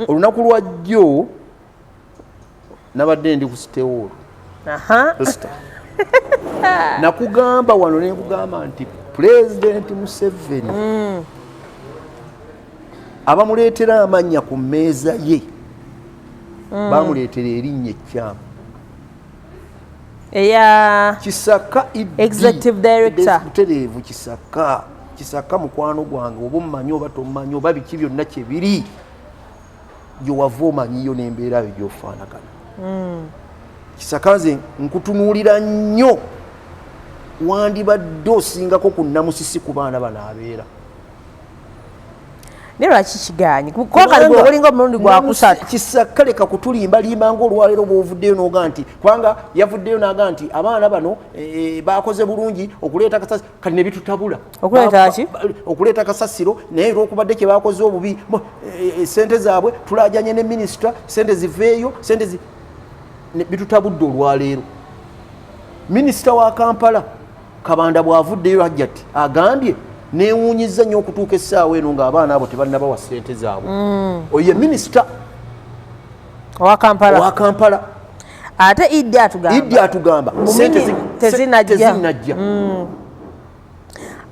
olunaku lwajjo nabadde ndi ku sitewoolo nakugamba wano ne nkugamba nti Pulezidenti Museveni abamuleetera amannya ku mmeeza ye bamuleetera erinnya ekkyamu eya Kisaka Executive Director butereevu Kisaka mukwano gwange oba omumanyi oba tomumanyi oba biki byonna kye biri gyewava omanyiyo n'embeera yo gy'ofaanagana Kisaka nze nkutunuulira nnyo wandibadde osingako ku Namusisi ku baana bano abeera naye lwaki kigaanyi kokali olinga omulundi gwakusatu Kisaka leka kutulimbalimba ng'olwaleero bw'ovuddeyo n'oga nti kubanga yavuddeyo n'aga nti abaana bano bakoze bulungi okuleeta kasasiro kati ne bitutabula okuleeta kasasiro naye olwokubadde kye bakoze obubi sente zaabwe tulaajanye ne minisita sente ziveeyo bitutabudde olwaleero minisita wa Kampala Kabanda bw'avuddeyo ajja ati agambye neewuunyizza nnyo okutuuka essaawa eno ng'abaana abo tebannabawa ssente zaabwe oyo ye minisita owa Kampala ate Idi atugamba ssente tezinajja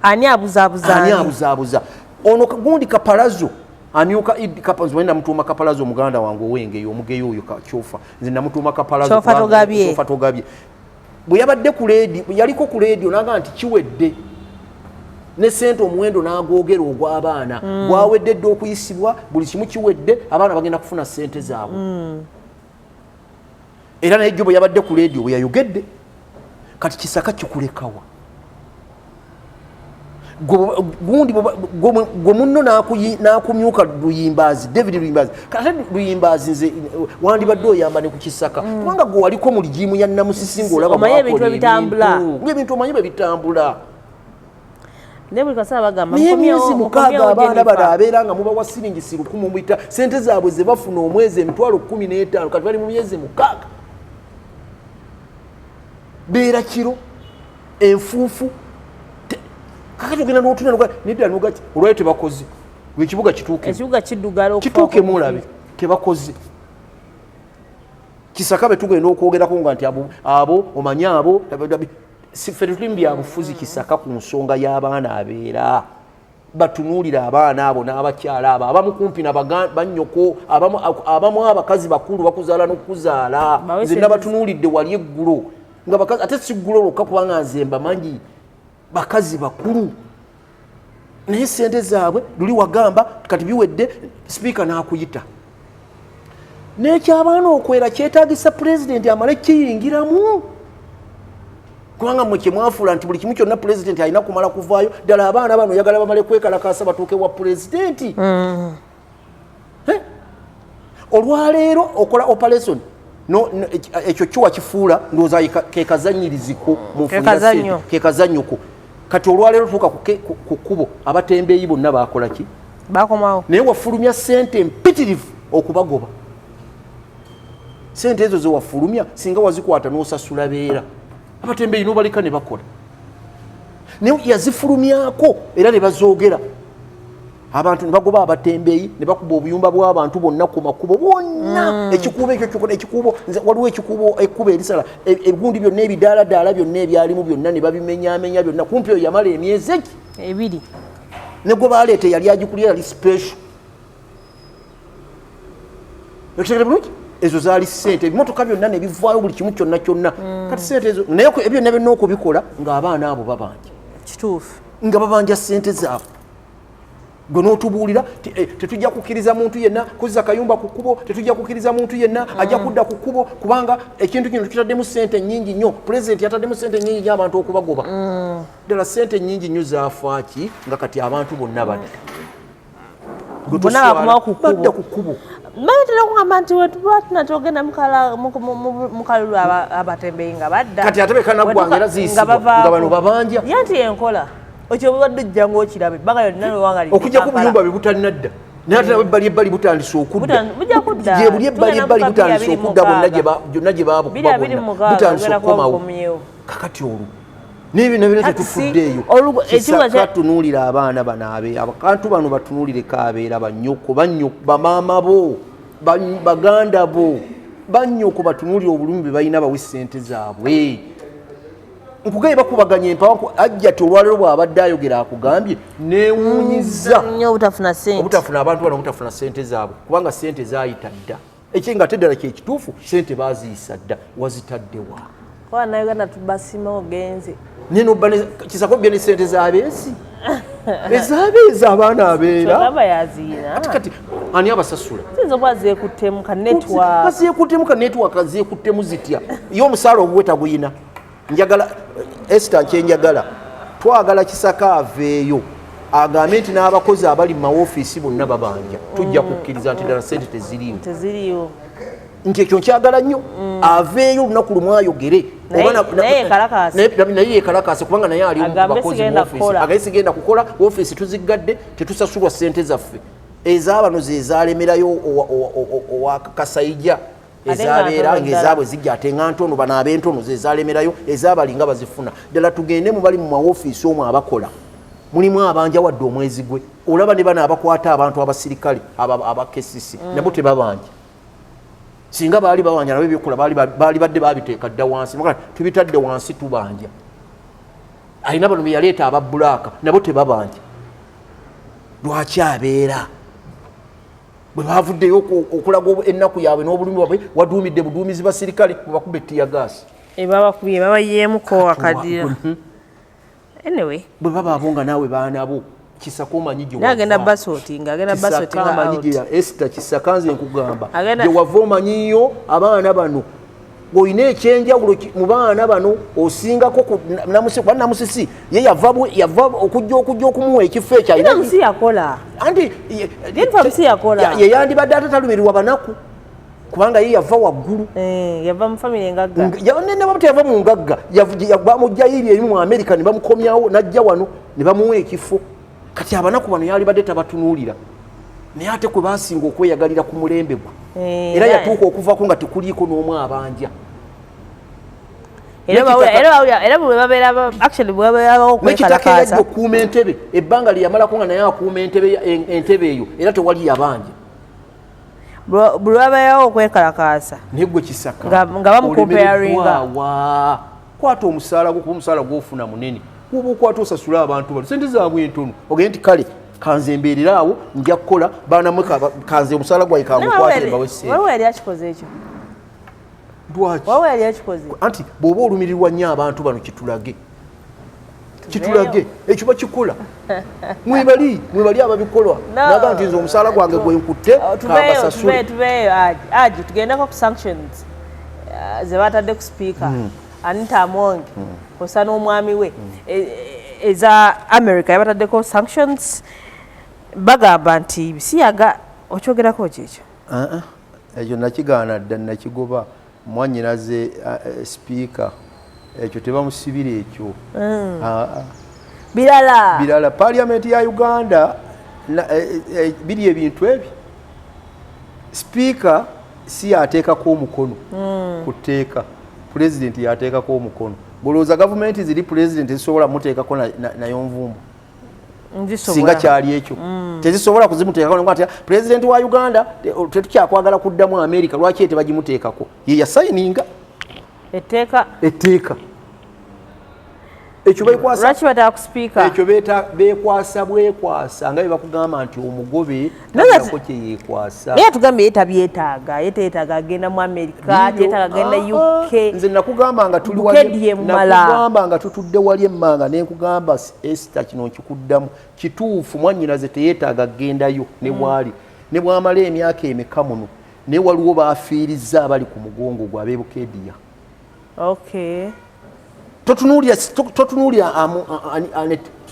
ani abuzaabuza ono gundi Kapalazo amyuka Idi Kapalazo wenda mutuuma Kapalazo muganda wange owengeyo omugeyo oyo Kyofa nze namutuuma Kapalazo Kyofa Togabye bwe yabadde ku leedi yaliko ku leediyo naga nti kiwedde ne ssente omuwendo n'agwogera ogw'abaana gwawedde dde okuyisibwa buli kimu kiwedde abaana bagenda kufuna ssente zaabwe era naye jjo bwe yabadde ku leediyo bwe yayogedde kati Kisaka kikulekawa gundi gwe munno n'akumyuka Luyimbazi David Luyimbazi kate Luyimbazi nze wandibadde oyamba ne ku Kisaka kubanga gwe waliko mu ligimu ya Namusisi ng'olaba ebintu omanyi bwe bitambula naye myezi mukaaga abaana bano abeera nga mubawa siringi si 100 muyita ssente zaabwe ze bafuna omwezi emitwalo 15 kati bali mu myezi mukaaga beera kiro enfuufu kakati ogenda n'otuna nedda nogati olwayo tebakoze ekibuga kituuke kiddugala kituuke mulabe tebakoze Kisaka betugenda okwogerako nga nti abo omanyi abo ffe tetuli bya bufuzi Kisaka ku nsonga y'abaana abeera batunuulira abaana abo n'abakyala abo abamu kumpi na bannyoko abamu abakazi bakulu bakuzaala n'okuzaala nze nabatunuulidde wali eggulo nga bakazi ate si ggulo lwokka kubanga nze mbamanyi bakazi bakulu naye sente zaabwe luli wagamba kati biwedde sipiika n'akuyita n'ekyabaana okwera kyetaagisa pulezidenti amale kiyingiramu kubanga mwe kyemwafuula nti buli kimu kyonna pulezidenti alina kumala kuvaayo ddala abaana bano oyagala bamale kwekalakaasa batuuke wa pulezidenti olwaleero okola operation ekyo kiwa kifuula ndowooza kekazanyiriziko kekazanyoko kati olwaleero tuuka ku kkubo abatembeeyi bonna bakola ki bakomawo naye wafulumya sente mpitirivu okubagoba sente ezo zewafulumya singa wazikwata n'osasula beera abatembeeyi n'obalika ne bakola naye yazifulumyako era ne bazoogera abantu ne bagoba abatembeeyi ne bakuba obuyumba bw'abantu bonna ku makubo bonna ekikuubo ekyo kyokona ekikuubo waliwo ekikuubo ekkubo erisala ebigundi byonna ebidaalaadaala byonna ebyalimu byonna ne babimenyaamenya byonna kumpi oyo yamala emyezi eki 2 ne gwe baleeta yali agikulira yali special ekitegere bulungi ezo zaali sente ebimotoka byonna ne bivaayo buli kimu kyonna kyonna kati sente ezo naye ebyo byonna byonna okubikola ng'abaana abo babanja kituufu nga babanja sente zaabwe gwe n'otubuulira tetujja kukkiriza muntu yenna kuzza kayumba ku kkubo tetujja kukkiriza muntu yenna ajja kudda ku kkubo kubanga ekintu kino tukitaddemu sente nnyingi nnyo pulezidenti yataddemu sente nnyingi nnyo abantu okubagoba ddala sente nnyingi nnyo zaafaaki nga kati abantu bonna badda badda ku kkubo Maitera kugamba nti wetuba tunatogenda mukalulu abatembeeyi nga badda kati ate bekana ggwanga era ziyisibwa nga bano babanja yanti enkola okyo badde ojja ng'okirabe ebbanga lyonna lwewanga liri okujja ku buyumba bye butalina dda naye ate ebbali ebbali butandise okudda gye buli ebbali ebbali butandise okudda byonna gye baabukuba bonna butandise okukomawo kakati olwo n'ebyo nabyo tetufuddeeyo Kisaka tunuulira abaana bano abantu bano batunuulireko abeera bannyoko bamaama bo baganda bo bannyoko batunuulire obulumi bwe balina bawe ssente zaabwe nkugaye bakubaganya empawa ajja ti olwaleero bw'abadde ayogera akugambye neewuunyiza obutafuna abantu bano obutafuna ssente zaabwe kubanga ssente zaayita dda ekyenga ate ddala kyekituufu ssente baaziyisa dda wazitaddewa Uganda tubasima ogenze Kisaka bya ne sente z'abeesi ez'abeezi abaana abeera kati ani abasasula zeekuttemu ka network zeekuttemu zitya ye omusaala obuwe taguyina njagala Esther nkyenjagala twagala Kisaka aveeyo agambe nti n'abakozi abali mu mawofiisi bonna babanja tujja kukkiriza nti ddala sente teziriiwo nti ekyo nkyagala nnyo aveeyo olunaku lumu ayogere naye yekalakaase kubanga naye ali bakozi agaye sigenda kukola ofiisi tuzigadde tetusasulwa ssente zaffe ezabano zezalemerayo owa Kasayija ezabeera ng'ezaabwe zijja ate nga ntono bano ab'entono zezalemerayo ezabalinga bazifuna ddala tugende mu bali mu mawofiisi omwo abakola mulimu abanja wadde omwezi gwe olaba ne bano abakwata abantu abasirikale abakesisi nabo tebabanja singa baali bawanja nabo ebyokola baali badde babiteeka dda wansi tubitadde wansi tubanja alina bano bye yaleeta ababulaaka nabo tebabanja lwaki abeera bwe bavuddeyo okulaga ennaku yaabwe n'obulumi bwabwe waduumidde buduumizi basirikale bwebakuba ettiyagaasi ebabakubye babayeemuko akadira anyway bwe baba abo nga naawe baanabo Kisaka omanyi gye agenda basootinga Esther Kisaka nze nkugamba gye wava omanyiyo abaana bano ng'olina ekyenjawulo mu baana bano osingako namusisi ye yava okujja okumuwa ekifo ekyo yeyandibadde atatalumirirwa banaku kubanga ye yava waggulu yava mu family engagga teyava mu ngagga bamugjayo eri eri mu America ne bamukomyawo n'ajja wano ne bamuwa ekifo kati abanaku bano yali badde tabatunuulira naye ate kwe basinga okweyagalira ku mulembe gwe era yatuuka okuvaako nga tekuliiko n'omu abanja nekitaka yajja okukuuma entebe ebbanga lye yamalako nga naye akuuma entebe eyo era tewali yabanja bulwabayawo okwekalakaasa naye gwe Kisaka nga bamukomparinga kwata omusaala gwo kuba omusaala gw'ofuna munene kuba okwata osasula abantu bali sente zaabwe entono ogende nti kale kanze mbeerera awo nja kukola baanamwe kanze omusaala gwayi kangukwate mbawe ssente waliwo yali akikoze ekyo lwaki waliwo yali akikoze anti bw'oba olumirirwa nnyo abantu bano kitulage ekyo bakikola mwebali ababikolwa naga nti nze omusaala gwange gwenkutte kambasasule tubeeyo aji tugendeko ku sanctions ze batadde ku speaker Anita Among kosa n'omwami we eza America yabataddeko sanctions bagamba nti bisiyaga okyogerako kyekyo ekyo nakigaana dda nakigoba mwanyinaze speaker ekyo tebamusibira ekyo birala parliament ya Uganda biri ebintu ebyo speaker si yateekako omukono kuteeka president yateekako omukono bulooza gavumenti ziri president zisobola muteekako nayo nvumbo singa kyali ekyo tezisobola kuzimuteekako ati president wa Uganda tetukyakwagala kuddamu America lwaki tebagimuteekako ye yasayininga etteeka ekyo bekwasa bwekwasa nga bebakugamba nti omugobe ko kyeyekwasa naye tugambye yetabyetaaga agenda mu America yetaaga agenda UK nze nakugamba nga tutudde wali emmanga nenkugamba Esther kino nkikuddamu kituufu mwannyinaze teyeetaaga agendayo ne bwali ne bwamala emyaka emeka muno ne waliwo baafiirizza abali ku mugongo gwa Bukedia totunuulya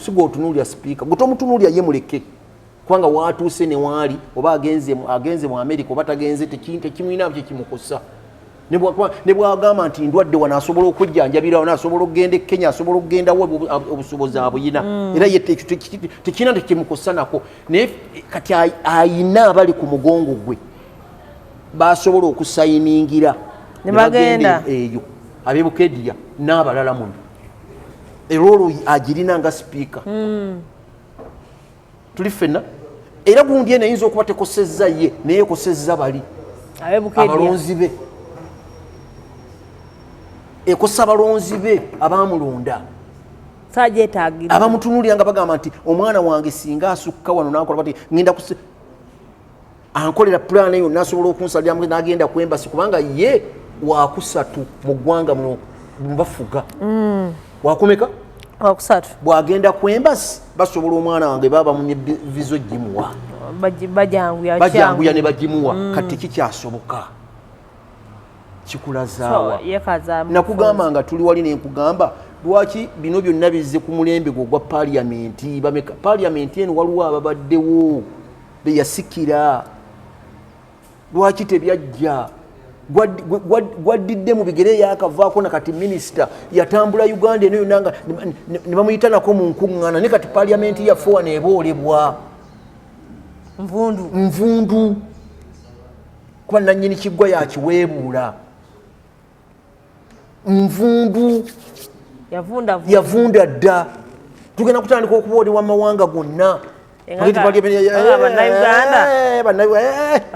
sigo otunuulya speaker gutomutunuulya ye muleke kubanga watuuse ne waali oba agenze mu America oba tagenze tekimwina bye kimukosa ne bwagamba nti ndwadde wano asobola okujjanjabira wano asobola okugenda e Kenya asobola okugenda we obusobozi abuyina era ye tekina tekimukosa nako naye kati ayina abali ku mugongo gwe basobola okusayiningira ne bagenda eyo Bukedia n'abalala muno erolo agirina nga speaker tuli fenna era gundi ene yinza okuba tekosezza ye naye ekosezza bali abalonzi be ekosa abalonzi be abamulonda sajeetagira abamutunulira nga bagamba nti omwana wange singa asukka wano nakola bati ngenda ankolera plan eyo nasobola okunsalira n'agenda ku embassy kubanga ye wakusatu mu ggwanga muno mbafuga wakomeka wakusatu bwagenda ku embassy basobola omwana wange baba munye vizo gimuwa bajanguya ne bagimuwa kati kikyasoboka kikulazaawa nakugamba nga tuli wali nenkugamba lwaki bino byonna bizze ku mulembe gwa parliamenti parliamenti eno waliwo ababaddewo beyasikira lwaki tebyajja gwaddidde mu bigere yakavaako nakati minisita yatambula Uganda eno yonna nga ne bamuyita nako mu nkuŋŋaana ne kati parliamenti yaffe wano eboolebwa nvundu kuba nannyini kiggwa yakiweebuula nvundu yavunda dda tugenda kutandika okuboolebwa amawanga gonna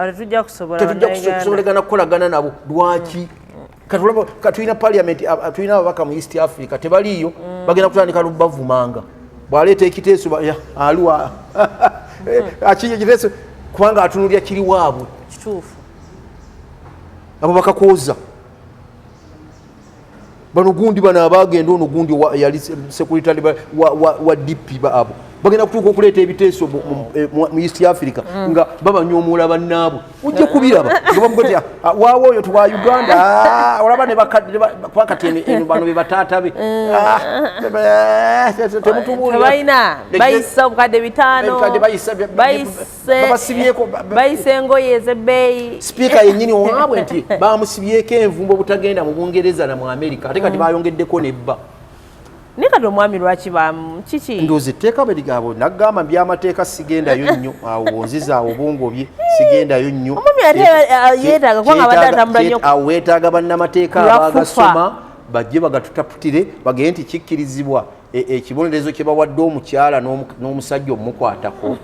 tetujja kusobolagana kukolagana nabo lwaki katulina parliament tulina ababaka mu East Africa tebaliyo bagenda kutandika lubavumanga bwaleeta ekiteeso aliwa akiye ekiteeso kubanga atunulya kiri waabwe kituufu abo bakakooza bano gundi bano abagenda ono gundi yali security wa DP abo bagenda kutuuka okuleeta ebiteeso mu East Africa nga babanyoomola bannaabwe ujja kubiraba nga bamugoti waawo oyo tuwa Uganda olaba ne bakati eno bano be bataata be tebalina bayisa obukadde 5 bayisa engoye ez'ebbeeyi speaker yennyini waabwe nti bamusibyeko envumbo obutagenda mu Bungereza na mu America ate kati bayongeddeko nebba ne kati omwami lwaki kiki ndoozi etteeka beligabo nagamba byamateeka sigendayo nnyo awo wonzizaawo obwongo bye sigendayo nnyo omwami ate yeetaaga kubanga abadde atambula nnyo awo weetaaga bannamateeka abagasoma bajje bagatutaputire bagende nti kikkirizibwa ekibonerezo kye bawadde omukyala n'omusajja omukwatako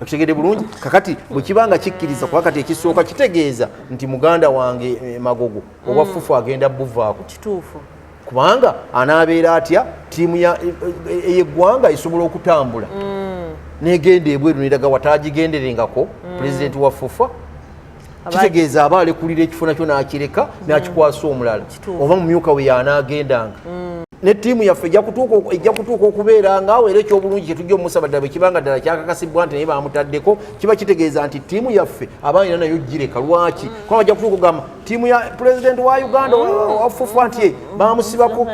Okitegedde bulungi kakati bwe kibanga kikkiriza kuba kati ekisooka kitegeeza nti muganda wange Magogo oba Fufu agenda buvaako kituufu kubanga anaabeera atya ttiimu y'eggwanga esobola okutambula negenda ebweru neraga wataagigenderengako pulezidenti wa FUFA kitegeeza aba alekulira ekifo nakyo n'akireka n'akikwasa omulala oba mumyuka we yanaagendanga ne ttiimu yaffe ejja kutuuka okubeera ngaawo era ekyobulungi kyetujja omusaba ddala bwe kibanga ddala kyakakasibwa nti naye bamutaddeko kiba kitegeeza nti ttiimu yaffe abaana nayo gireka lwaki kuba bajja kutuuka okugamba ttiimu ya pulezidenti wa Uganda wa FUFA nti bamusibako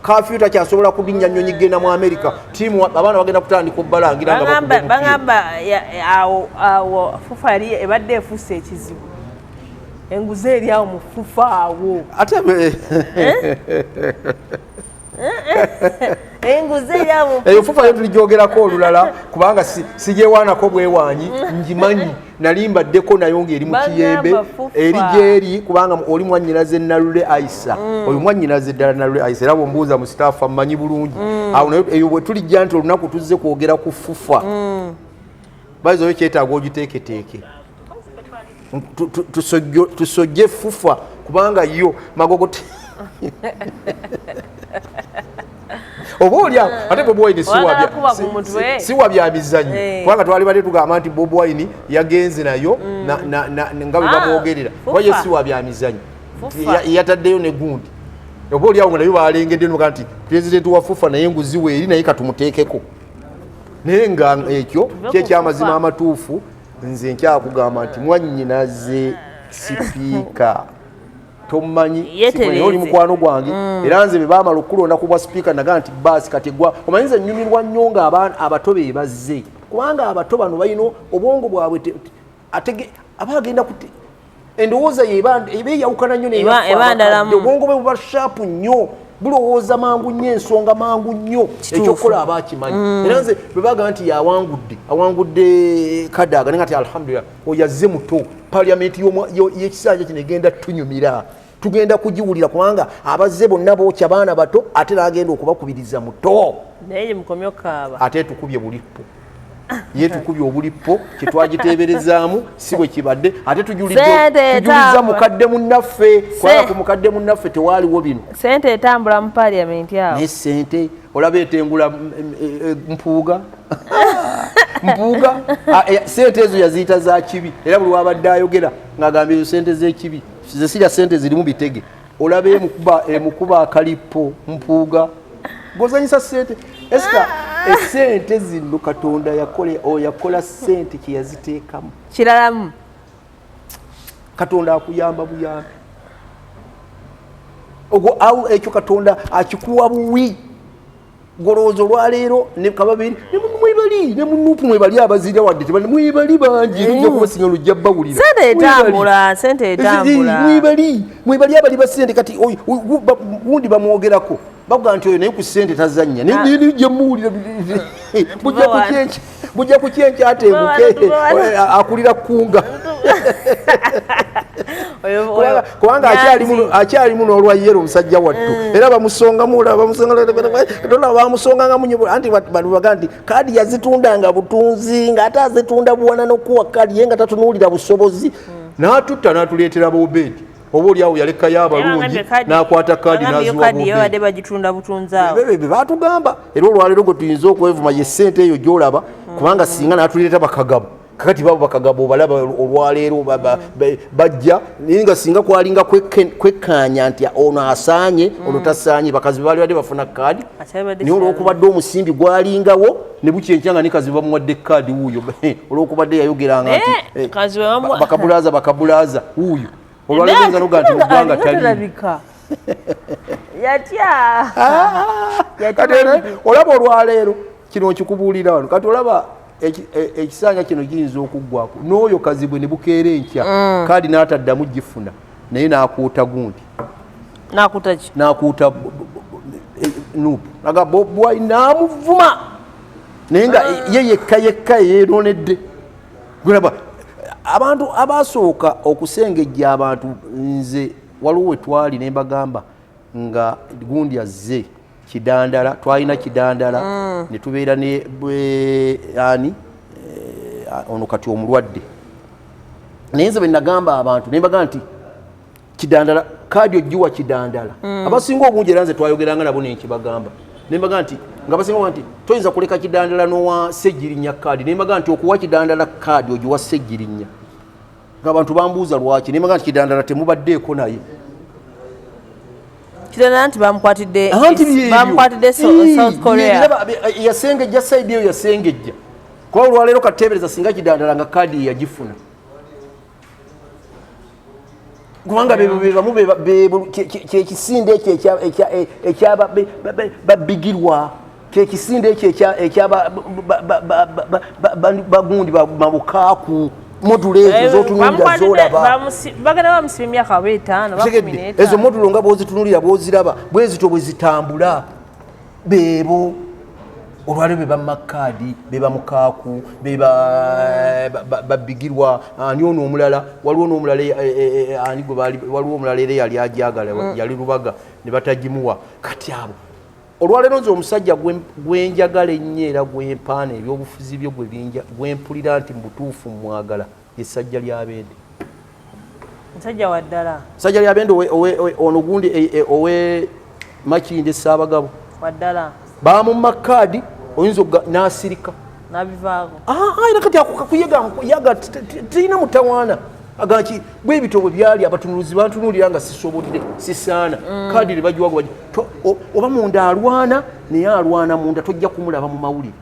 kafyu takyasobola kulinnya nnyonyi genda mu Amerika ttiimu abaana bagenda kutandika obbalangira nga bagamba awo FUFA yali ebadde efuuse ekizibu enguzi eri awo mu FUFA awo ate enguzi eri awo eyo FUFA yo tulijoogerako olulala kubanga sijewaanako bwewaanyi njimanyi nali mbaddeko nayo ng'eri mu kiyembe eri gyeri kubanga oli mwannyinaze Nalule Aisa oyo mwannyinaze ddala Nalule Aisa era bwombuuza mu sitaafu amanyi bulungi awo nayo eyo bwe tulijja nti olunaku tuzze kwogera ku FUFA bayizi oyo kyetaaga ogiteeketeeke tusojje FUFA kubanga yo Magogo oba olya ate Bobi Wine siwa bya bizanyo kubanga twali badde tugamba nti Bobi Wine yagenze nayo nga bwe bamwogerera kuba ye siwa bya mizanyo yataddeyo ne gundi oba olyawo nayo balengedde noga nti pulezidenti wa FUFA naye enguzi weeri naye katumuteekeko naye nga ekyo kyekyamazima amatuufu nze nkyakugamba nti mwannyinaze sipiika tomanyi oli mukwano gwange era nze bwe baamala okulonda ku bwa sipiika naga nti baasi kati gwa omanyiza nnyumirwa nnyo nga abato be bazze kubanga abato bano balina obwongo bwabwe abagenda endowooza yebeeyawukana nnyo nebandalamu obwongo bwe buba shaapu nnyo bulowooza mangu nnyo ensonga mangu nnyo ekyokukola abakimanyi era nze bwe baga nti awangudde Kadaga nenga ti alhamdulillah oyazze muto paliamenti y'ekisanja kino egenda tunyumira tugenda kugiwulira kubanga abazze bonna bookya baana bato ate n'agenda okubakubiriza muto naye mukomyo kaaba ate tukubye bulippo ye tukubye obulippo kyetwagiteeberezaamu si bwe kibadde ate tujuliza mukadde munnaffe kubanga ku mukadde munnaffe tewaaliwo bino sente etambula mu paliamenti awo naye sente olaba etengula mpuuga sente ezo yaziyita za kibi era buli wabadde ayogera ng'agamba ezo sente z'ekibi ze sirya sente zirimu bitege olaba emukuba akalippo mpuuga gozanyisa sente esika esente zino Katonda yakola sente kye yaziteekamu kiralamu Katonda akuyamba buyambi ekyo Katonda akikuwa buwi golowooza olwaleero ne Kababiri mwebali ne Munuupu mwebali abazira wadde tebali mwebali bangi lujja kubasinya lujja bawulira sente etambula mwebali abali basente kati wundi bamwogerako bakuga nti oyo naye ku ssente tazannya nijja muwulira bujja ku kyenkya ateebuke akulira kunga kubanga akyalimu n'olwayero omusajja wattu era bamusongamu bamusonganga munyo anti balubaga nti kaadi yazitundanga butunzi ng'ate azitunda buwana n'okuwa kaadi ye nga tatunuulira busobozi n'atutta n'atuleetera Bobedi oba oliawo yalekayo abalungi n'akwata kaadi n'aziwa bagitunda butunzi awo bebe baatugamba era olwaleero gwe tuyinza okwevuma ye ssente eyo gy'olaba kubanga singa n'atuleeta bakagabo kakati babo bakagabo balaba olwaleero bajja naye nga singa kwalinga kwekkaanya nti ono asaanye ono tasaanye bakazi baali badde bafuna kaadi naye olwokubadde omusimbi gwalingawo ne bukyenkya nga ne kazi bamuwadde kaadi wuuyo olwokubadde yayogeranga nti bakabulaaza wuuyo olwaleero nga noga nti muggwanga talabika yatya kati olaba olwaleero kino nkikubuulira wano kati olaba ekisanja kino kiyinza okuggwako n'oyo kazibwe ne bukeera enkya kaadi n'ataddamu gifuna naye n'akuuta gundi n'akuuta Nuupu aga Bobi Wine n'amuvuma naye nga ye yekka yeeronedde gulaba abantu abasooka okusengejja abantu nze waliwo we twali ne mbagamba nga gundi azze Kidandala twalina Kidandala ne tubeera ne ani ono kati omulwadde naye nze bwe nagamba abantu ne mbaga nti kidandala kaadi ogiwa kidandala abasinga obungi era nze twayogeranga nabo nenkibagamba ne mbaga nti nga basinga nti toyinza kuleka kidandala n'owa Ssejjirinya kaadi ne mbaga nti okuwa kidandala kaadi ogiwa Ssejjirinya ng'abantu bambuuza lwaki ne mbaga nti kidandala temubaddeeko naye kidandala nti bamukwatidde South Korea yasengejja saidi eyo yasengejja kwa olwaleero kateebereza singa kidandala nga kaadi yagifuna kubanga kyekisinde ekyo ekyababigirwa kyekisinde ekyo ekyabagundi mabukaaku modulo ezo zotunulira zolaba bagenda bamusiba emyaka 5 ezo modulo nga bozitunulira boziraba bwezito bwezitambula bebo olwaleero beba makaadi beba mukaaku beba babigirwa ani ono omulala waliwo n'omulala ani gwe waliwo omulala era yali ajagala yali Lubaga ne batagimuwa kati abo olwaleero nze omusajja gwenjagala ennyo era gwempaana ebyobufuzi byo gwempulira nti mubutuufu mwagala essajja lya Bende musajja wa ddala sajja lya Bende ono gundi owe Makinde Ssaabagabo wa ddala bamumma kaadi oyinza n'asirika nabivaako era kati akuyaga tirina mutawaana agaki bwe bitobwe byali abatunuulizi bantunuulira nga sisobodde sisaana kaadi ne bagiwaga oba munda alwana naye alwana munda tojja kumulaba mu mawulire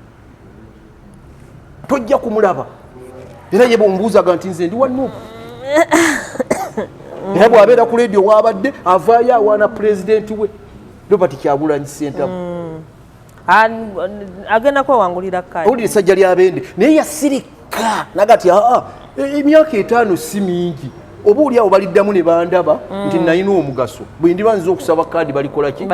tojja kumulaba era ye bwombuuzaga nti nze ndi wanuupu era bw'abeera ku leediyo waabadde avaayo awaana pulezidenti we Robert Kyagulanyi Ssentamu agenda kwewangulira kaadi owulira essajja lya Bende naye yasirika nagati emyaka 5 si mingi oba oli awo baliddamu ne bandaba nti nalina omugaso bwe ndiba nza okusaba kaadi balikolaki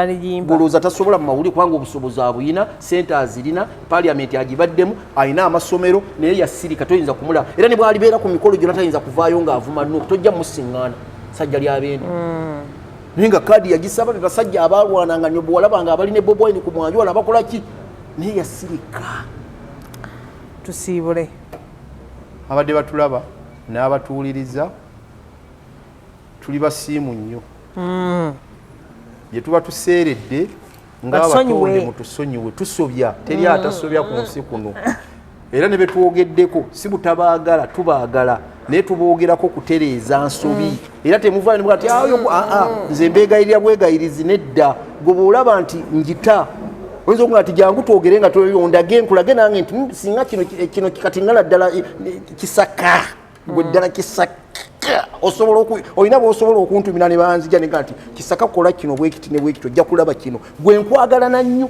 bolooza tasobola mu mawulire kubanga obusobozi abuyina sente azirina paliamenti agibaddemu alina amasomero naye yasirika toyinza kumulaba era ne bwalibeera ku mikolo gyonna tayinza kuvaayo ng'avuma nuupu tojja musiŋŋaana sajja lya Bende naye nga kaadi yagisaba be basajja abalwananga nyo bwalabanga abalina Bobi Wine ku mwanju wano abakola ki naye yasirika tusiibule abadde batulaba n'abatuwuliriza tuli basiimu nnyo bye tuba tuseeredde ng'abatonde mutusonyiwe tusobya teri atasobya ku nsi kuno era ne betwogeddeko si butabaagala tubaagala naye tuboogerako kutereeza nsobi era temuvaayo nemuga ti nze mbeegayirira bwegayirizi nedda gwe bw'olaba nti njita oyinza okuga nti jangu twogere nga ondage nkulage nange nti singa kino kati ngala ddala kisaka gwe ddala kisaka olina bwosobola okuntumira ne banzija nega nti kisaka kola kino bwekiti ne bwekiti ojja kulaba kino gwe nkwagalana nnyo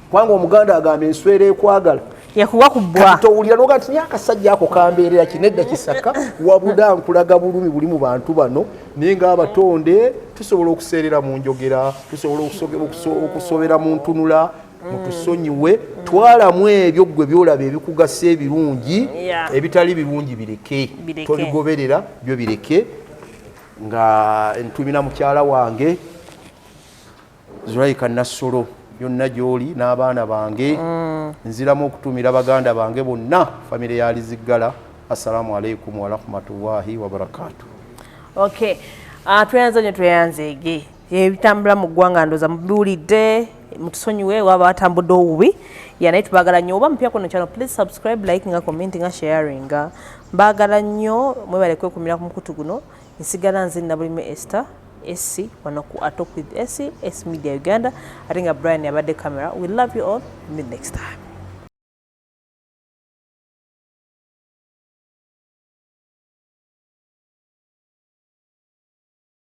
kubanga omuganda agamba enswera ekwagala yakuwa kubwa towulira noga nti akasajja ako kambeerera kinedda kisaka wabuda nkulaga bulumi buli mu bantu bano naye ng'abatonde tusobola okuseerera mu njogera tusobola okusobera mu ntunula mutusonyiwe twalamu ebyo gwe byolaba ebikugasa ebirungi ebitali birungi bireke tobigoberera byo bireke nga ntumira mukyala wange Zulaika Nassolo byonna gy'oli n'abaana bange nziramu okutumira baganda bange bonna famire ya Liziggala assalamu alaikum warahmatullahi wabarakatuh. Okay, tweyanze nyo tweyanzeege ebitambula mu ggwanga ndoza mubiwulidde mutusonyiwe waba batambudde obubi naye tubagala nnyo oba mupya kuno channel please subscribe like nga comment nga sharing mbagala nnyo mwebale kwekumira ku mukutu guno nsigala nze Nabulime Esther SC wano ku Atalk with SC Media Uganda ate nga Brian yabadde camera. We love you all. Meet next time.